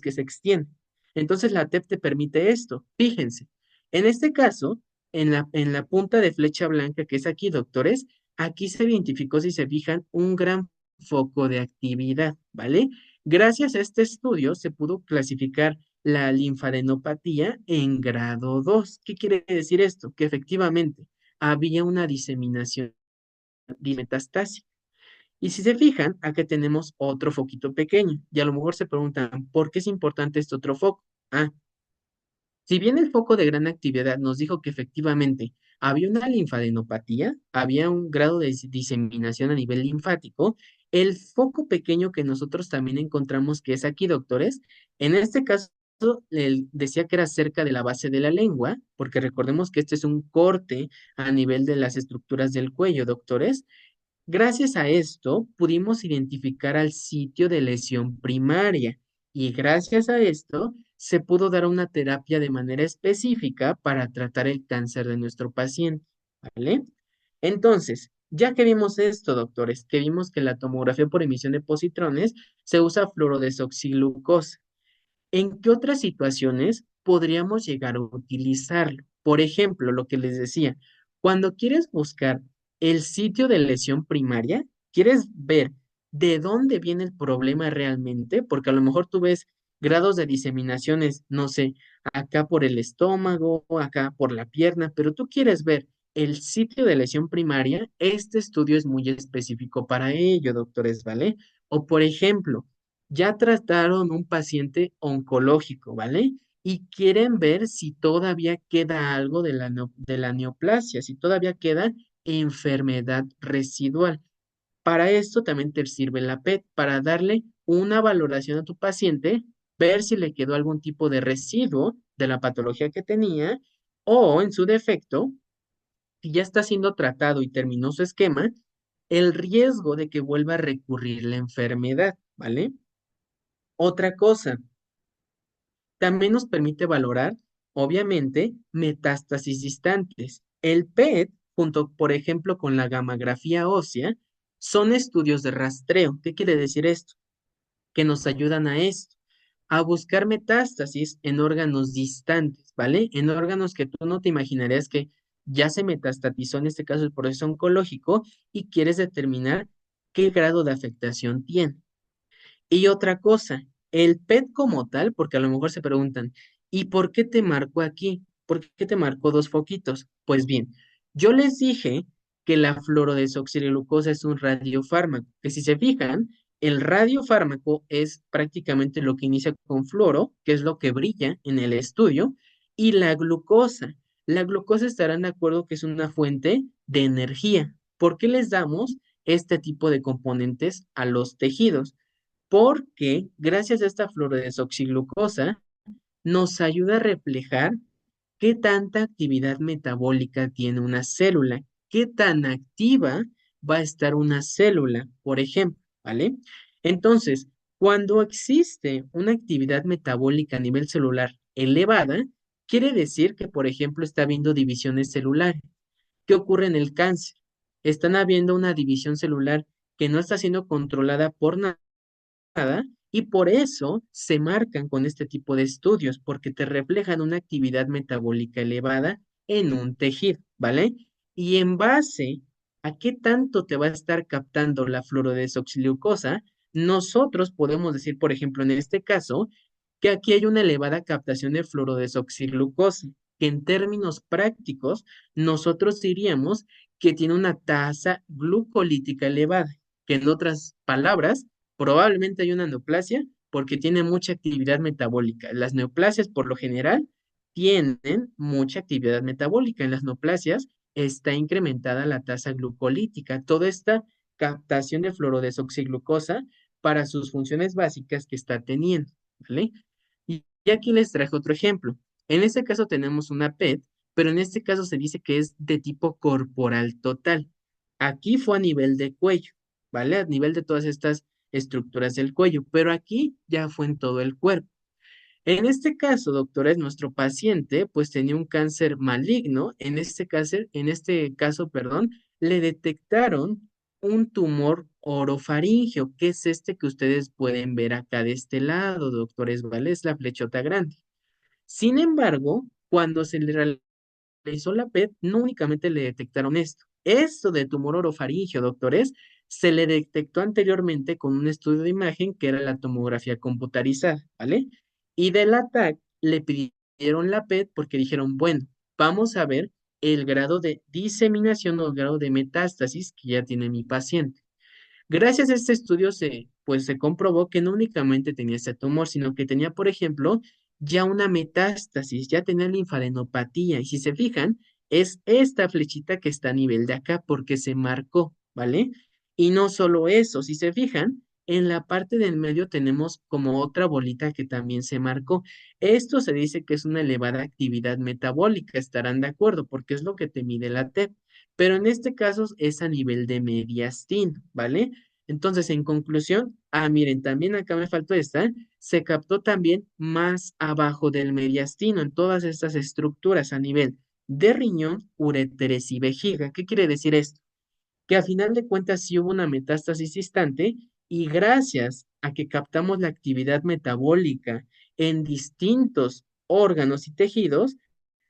que se extienden. Entonces la TEP te permite esto. Fíjense, en este caso, en la punta de flecha blanca que es aquí, doctores, aquí se identificó, si se fijan, un gran foco de actividad, ¿vale? Gracias a este estudio se pudo clasificar la linfadenopatía en grado 2. ¿Qué quiere decir esto? Que efectivamente había una diseminación metastásica. Y si se fijan, acá tenemos otro foquito pequeño. Y a lo mejor se preguntan, ¿por qué es importante este otro foco? Ah, si bien el foco de gran actividad nos dijo que efectivamente había una linfadenopatía, había un grado de diseminación a nivel linfático, el foco pequeño que nosotros también encontramos que es aquí, doctores, en este caso decía que era cerca de la base de la lengua, porque recordemos que este es un corte a nivel de las estructuras del cuello, doctores. Gracias a esto pudimos identificar al sitio de lesión primaria y gracias a esto se pudo dar una terapia de manera específica para tratar el cáncer de nuestro paciente, ¿vale? Entonces, ya que vimos esto, doctores, que vimos que la tomografía por emisión de positrones se usa fluorodesoxiglucosa. ¿En qué otras situaciones podríamos llegar a utilizarlo? Por ejemplo, lo que les decía, cuando quieres buscar el sitio de lesión primaria, quieres ver de dónde viene el problema realmente, porque a lo mejor tú ves grados de diseminaciones, no sé, acá por el estómago, acá por la pierna, pero tú quieres ver el sitio de lesión primaria, este estudio es muy específico para ello, doctores, ¿vale? O por ejemplo, ya trataron un paciente oncológico, ¿vale? Y quieren ver si todavía queda algo de de la neoplasia, si todavía queda enfermedad residual. Para esto también te sirve la PET, para darle una valoración a tu paciente, ver si le quedó algún tipo de residuo de la patología que tenía o, en su defecto, si ya está siendo tratado y terminó su esquema, el riesgo de que vuelva a recurrir la enfermedad, ¿vale? Otra cosa, también nos permite valorar, obviamente, metástasis distantes. El PET, junto, por ejemplo, con la gammagrafía ósea, son estudios de rastreo. ¿Qué quiere decir esto? Que nos ayudan a esto, a buscar metástasis en órganos distantes, ¿vale? En órganos que tú no te imaginarías que ya se metastatizó, en este caso el proceso oncológico, y quieres determinar qué grado de afectación tiene. Y otra cosa, el PET como tal, porque a lo mejor se preguntan, ¿y por qué te marcó aquí? ¿Por qué te marcó dos foquitos? Pues bien, yo les dije que la fluorodesoxirglucosa es un radiofármaco, que si se fijan, el radiofármaco es prácticamente lo que inicia con fluoro, que es lo que brilla en el estudio, y la glucosa. La glucosa estarán de acuerdo que es una fuente de energía. ¿Por qué les damos este tipo de componentes a los tejidos? Porque gracias a esta fluorodesoxiglucosa nos ayuda a reflejar qué tanta actividad metabólica tiene una célula, qué tan activa va a estar una célula, por ejemplo, ¿vale? Entonces, cuando existe una actividad metabólica a nivel celular elevada, quiere decir que, por ejemplo, está habiendo divisiones celulares. ¿Qué ocurre en el cáncer? Están habiendo una división celular que no está siendo controlada por nada, y por eso se marcan con este tipo de estudios, porque te reflejan una actividad metabólica elevada en un tejido, ¿vale? Y en base a qué tanto te va a estar captando la fluorodesoxiglucosa, nosotros podemos decir, por ejemplo, en este caso, que aquí hay una elevada captación de fluorodesoxiglucosa, que en términos prácticos nosotros diríamos que tiene una tasa glucolítica elevada, que en otras palabras, probablemente hay una neoplasia porque tiene mucha actividad metabólica. Las neoplasias, por lo general, tienen mucha actividad metabólica. En las neoplasias está incrementada la tasa glucolítica. Toda esta captación de fluorodesoxiglucosa para sus funciones básicas que está teniendo, ¿vale? Y aquí les traje otro ejemplo. En este caso tenemos una PET, pero en este caso se dice que es de tipo corporal total. Aquí fue a nivel de cuello, ¿vale? A nivel de todas estas estructuras del cuello, pero aquí ya fue en todo el cuerpo. En este caso, doctora, nuestro paciente pues tenía un cáncer maligno. En este caso, perdón, le detectaron un tumor orofaringeo, que es este que ustedes pueden ver acá de este lado, doctores, ¿vale? Es la flechota grande. Sin embargo, cuando se le realizó la PET, no únicamente le detectaron esto. Esto de tumor orofaringeo, doctores, se le detectó anteriormente con un estudio de imagen que era la tomografía computarizada, ¿vale? Y del ATAC le pidieron la PET porque dijeron, bueno, vamos a ver el grado de diseminación o el grado de metástasis que ya tiene mi paciente. Gracias a este estudio se comprobó que no únicamente tenía este tumor, sino que tenía, por ejemplo, ya una metástasis, ya tenía linfadenopatía. Y si se fijan, es esta flechita que está a nivel de acá porque se marcó, ¿vale? Y no solo eso, si se fijan, en la parte del medio tenemos como otra bolita que también se marcó. Esto se dice que es una elevada actividad metabólica, estarán de acuerdo, porque es lo que te mide la TEP. Pero en este caso es a nivel de mediastino, ¿vale? Entonces, en conclusión, miren, también acá me faltó esta, se captó también más abajo del mediastino en todas estas estructuras a nivel de riñón, ureteres y vejiga. ¿Qué quiere decir esto? Que a final de cuentas sí hubo una metástasis distante y gracias a que captamos la actividad metabólica en distintos órganos y tejidos,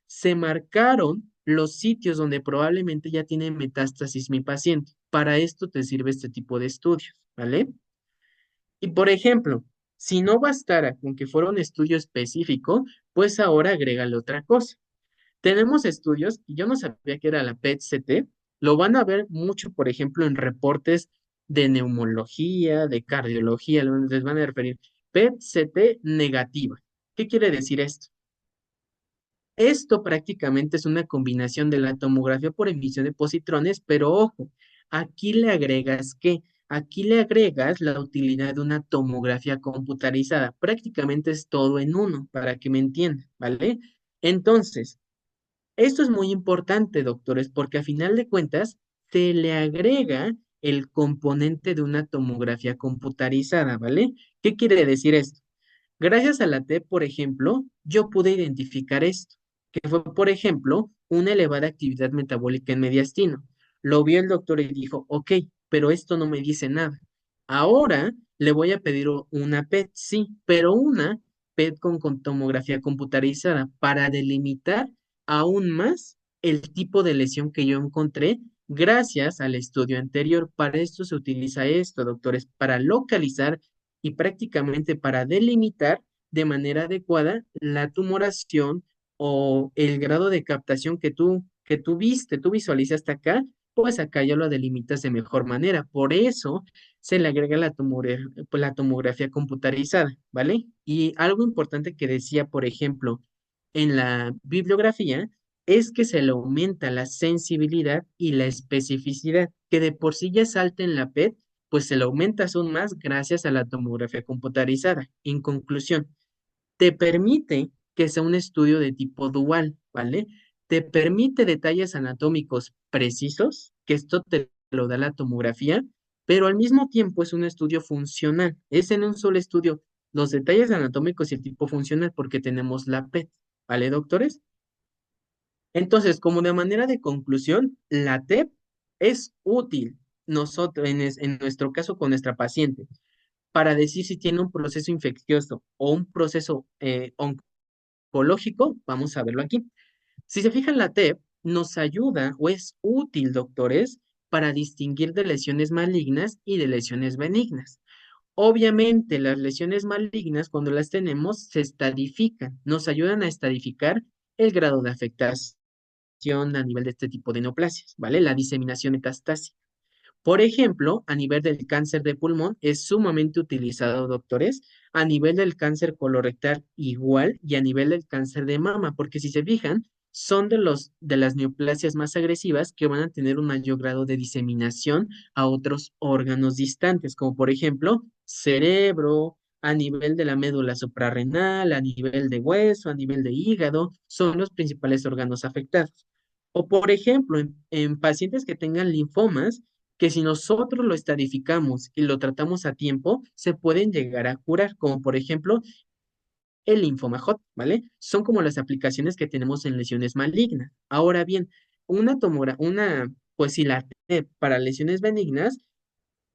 se marcaron los sitios donde probablemente ya tiene metástasis mi paciente. Para esto te sirve este tipo de estudios, ¿vale? Y por ejemplo, si no bastara con que fuera un estudio específico, pues ahora agrégale otra cosa. Tenemos estudios, y yo no sabía que era la PET-CT, lo van a ver mucho, por ejemplo, en reportes de neumología, de cardiología, les van a referir PET-CT negativa. ¿Qué quiere decir esto? Esto prácticamente es una combinación de la tomografía por emisión de positrones, pero ojo, aquí le agregas ¿qué? Aquí le agregas la utilidad de una tomografía computarizada. Prácticamente es todo en uno, para que me entiendan, ¿vale? Entonces, esto es muy importante, doctores, porque a final de cuentas se le agrega el componente de una tomografía computarizada, ¿vale? ¿Qué quiere decir esto? Gracias a la TEP, por ejemplo, yo pude identificar esto, que fue, por ejemplo, una elevada actividad metabólica en mediastino. Lo vio el doctor y dijo, ok, pero esto no me dice nada. Ahora le voy a pedir una PET, sí, pero una PET con tomografía computarizada para delimitar aún más el tipo de lesión que yo encontré gracias al estudio anterior. Para esto se utiliza esto, doctores, para localizar y prácticamente para delimitar de manera adecuada la tumoración o el grado de captación que tú viste, tú visualizaste acá, pues acá ya lo delimitas de mejor manera. Por eso se le agrega la tomografía computarizada, ¿vale? Y algo importante que decía, por ejemplo, en la bibliografía, es que se le aumenta la sensibilidad y la especificidad, que de por sí ya es alta en la PET, pues se le aumenta aún más gracias a la tomografía computarizada. En conclusión, te permite que sea un estudio de tipo dual, ¿vale? Te permite detalles anatómicos precisos, que esto te lo da la tomografía, pero al mismo tiempo es un estudio funcional. Es en un solo estudio los detalles anatómicos y el tipo funcional porque tenemos la PET, ¿vale, doctores? Entonces, como de manera de conclusión, la TEP es útil nosotros, en nuestro caso con nuestra paciente, para decir si tiene un proceso infeccioso o un proceso oncológico, vamos a verlo aquí. Si se fijan, la TEP nos ayuda o es útil, doctores, para distinguir de lesiones malignas y de lesiones benignas. Obviamente, las lesiones malignas, cuando las tenemos, se estadifican, nos ayudan a estadificar el grado de afectación a nivel de este tipo de neoplasias, ¿vale? La diseminación metastásica. Por ejemplo, a nivel del cáncer de pulmón es sumamente utilizado, doctores, a nivel del cáncer colorectal igual y a nivel del cáncer de mama, porque si se fijan, son de las neoplasias más agresivas que van a tener un mayor grado de diseminación a otros órganos distantes, como por ejemplo cerebro, a nivel de la médula suprarrenal, a nivel de hueso, a nivel de hígado, son los principales órganos afectados. O por ejemplo, en pacientes que tengan linfomas, que si nosotros lo estadificamos y lo tratamos a tiempo, se pueden llegar a curar, como por ejemplo el linfoma Hodgkin, ¿vale? Son como las aplicaciones que tenemos en lesiones malignas. Ahora bien, pues si la para lesiones benignas,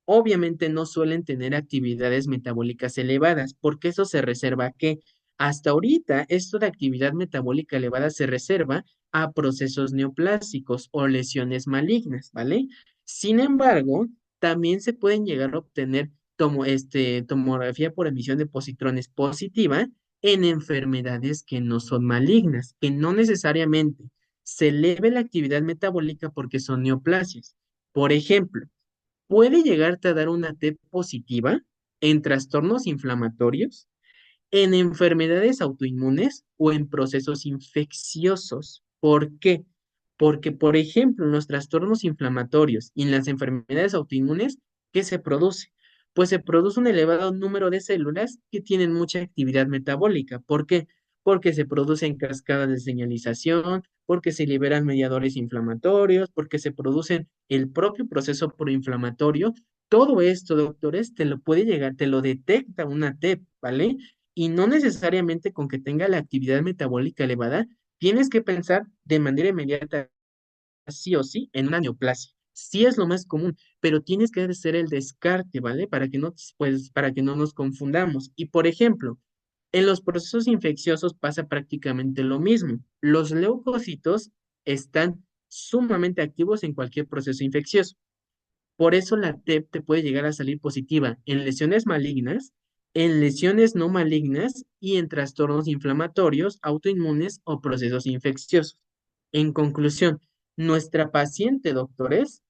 obviamente no suelen tener actividades metabólicas elevadas, porque eso se reserva a que hasta ahorita esto de actividad metabólica elevada se reserva a procesos neoplásicos o lesiones malignas, ¿vale? Sin embargo, también se pueden llegar a obtener tomografía por emisión de positrones positiva en enfermedades que no son malignas, que no necesariamente se eleve la actividad metabólica porque son neoplasias. Por ejemplo, puede llegarte a dar una T positiva en trastornos inflamatorios, en enfermedades autoinmunes o en procesos infecciosos. ¿Por qué? Porque, por ejemplo, en los trastornos inflamatorios y en las enfermedades autoinmunes, ¿qué se produce? Pues se produce un elevado número de células que tienen mucha actividad metabólica. ¿Por qué? Porque se producen cascadas de señalización, porque se liberan mediadores inflamatorios, porque se producen el propio proceso proinflamatorio. Todo esto, doctores, te lo puede llegar, te lo detecta una TEP, ¿vale? Y no necesariamente con que tenga la actividad metabólica elevada, tienes que pensar de manera inmediata, sí o sí, en una neoplasia. Sí es lo más común, pero tienes que hacer el descarte, ¿vale? Para que no nos confundamos. Y por ejemplo, en los procesos infecciosos pasa prácticamente lo mismo. Los leucocitos están sumamente activos en cualquier proceso infeccioso. Por eso la TEP te puede llegar a salir positiva en lesiones malignas, en lesiones no malignas y en trastornos inflamatorios, autoinmunes o procesos infecciosos. En conclusión, nuestra paciente, doctores,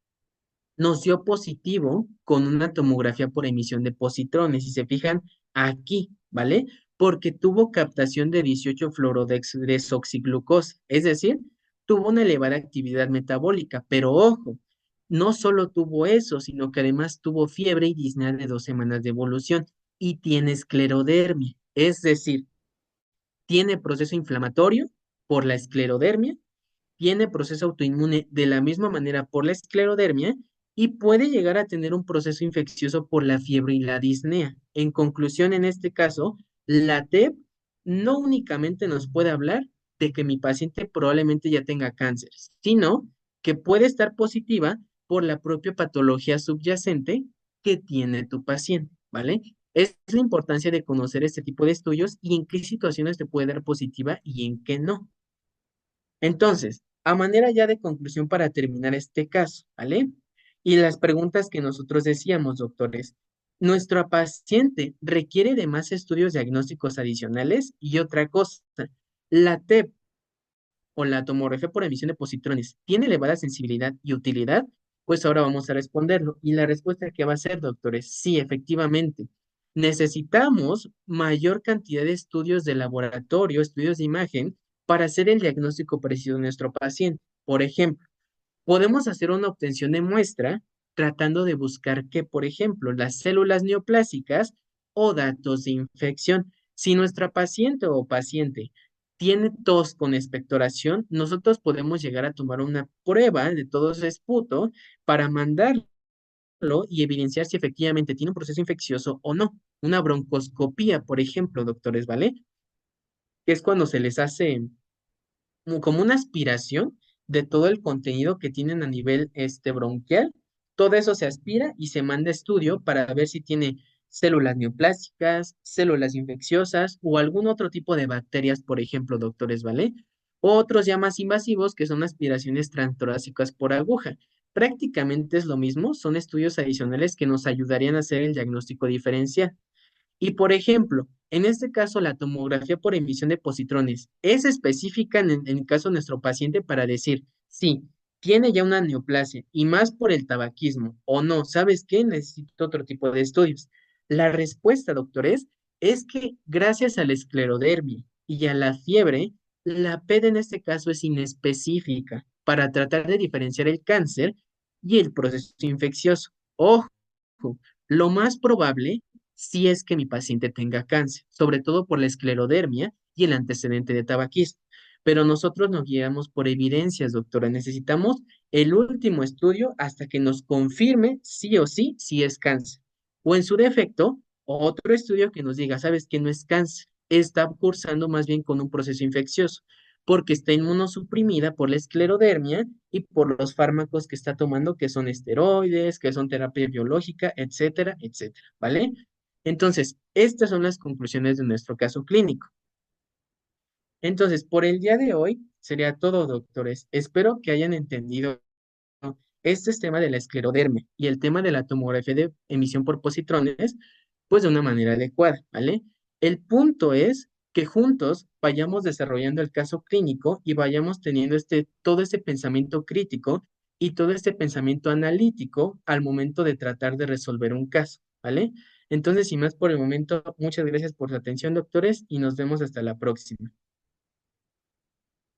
nos dio positivo con una tomografía por emisión de positrones. Si se fijan aquí, ¿vale? Porque tuvo captación de 18-fluorodesoxiglucosa, es decir, tuvo una elevada actividad metabólica, pero ojo, no solo tuvo eso, sino que además tuvo fiebre y disnea de 2 semanas de evolución y tiene esclerodermia, es decir, tiene proceso inflamatorio por la esclerodermia, tiene proceso autoinmune de la misma manera por la esclerodermia y puede llegar a tener un proceso infeccioso por la fiebre y la disnea. En conclusión, en este caso, la TEP no únicamente nos puede hablar de que mi paciente probablemente ya tenga cáncer, sino que puede estar positiva por la propia patología subyacente que tiene tu paciente, ¿vale? Es la importancia de conocer este tipo de estudios y en qué situaciones te puede dar positiva y en qué no. Entonces, a manera ya de conclusión para terminar este caso, ¿vale? Y las preguntas que nosotros decíamos, doctores, ¿nuestro paciente requiere de más estudios diagnósticos adicionales? Y otra cosa, ¿la TEP o la tomografía por emisión de positrones tiene elevada sensibilidad y utilidad? Pues ahora vamos a responderlo. Y la respuesta que va a ser, doctores, sí, efectivamente. Necesitamos mayor cantidad de estudios de laboratorio, estudios de imagen, para hacer el diagnóstico preciso de nuestro paciente. Por ejemplo, podemos hacer una obtención de muestra tratando de buscar que, por ejemplo, las células neoplásicas o datos de infección. Si nuestra paciente o paciente tiene tos con expectoración, nosotros podemos llegar a tomar una prueba de todo ese esputo para mandarlo y evidenciar si efectivamente tiene un proceso infeccioso o no. Una broncoscopía, por ejemplo, doctores, ¿vale? Que es cuando se les hace como una aspiración de todo el contenido que tienen a nivel bronquial. Todo eso se aspira y se manda a estudio para ver si tiene células neoplásicas, células infecciosas o algún otro tipo de bacterias, por ejemplo, doctores, ¿vale? Otros ya más invasivos que son aspiraciones transtorácicas por aguja. Prácticamente es lo mismo, son estudios adicionales que nos ayudarían a hacer el diagnóstico diferencial. Y por ejemplo, en este caso, la tomografía por emisión de positrones es específica en el caso de nuestro paciente para decir, sí, tiene ya una neoplasia y más por el tabaquismo o no, ¿sabes qué? Necesito otro tipo de estudios. La respuesta, doctores, es que gracias a la esclerodermia y a la fiebre, la PED en este caso es inespecífica para tratar de diferenciar el cáncer y el proceso infeccioso. Ojo, lo más probable si es que mi paciente tenga cáncer, sobre todo por la esclerodermia y el antecedente de tabaquismo. Pero nosotros nos guiamos por evidencias, doctora. Necesitamos el último estudio hasta que nos confirme sí o sí si es cáncer. O en su defecto, otro estudio que nos diga, sabes que no es cáncer, está cursando más bien con un proceso infeccioso, porque está inmunosuprimida por la esclerodermia y por los fármacos que está tomando, que son esteroides, que son terapia biológica, etcétera, etcétera, ¿vale? Entonces, estas son las conclusiones de nuestro caso clínico. Entonces, por el día de hoy sería todo, doctores. Espero que hayan entendido este tema de la esclerodermia y el tema de la tomografía de emisión por positrones, pues de una manera adecuada, ¿vale? El punto es que juntos vayamos desarrollando el caso clínico y vayamos teniendo todo este pensamiento crítico y todo este pensamiento analítico al momento de tratar de resolver un caso, ¿vale? Entonces, sin más por el momento, muchas gracias por su atención, doctores, y nos vemos hasta la próxima.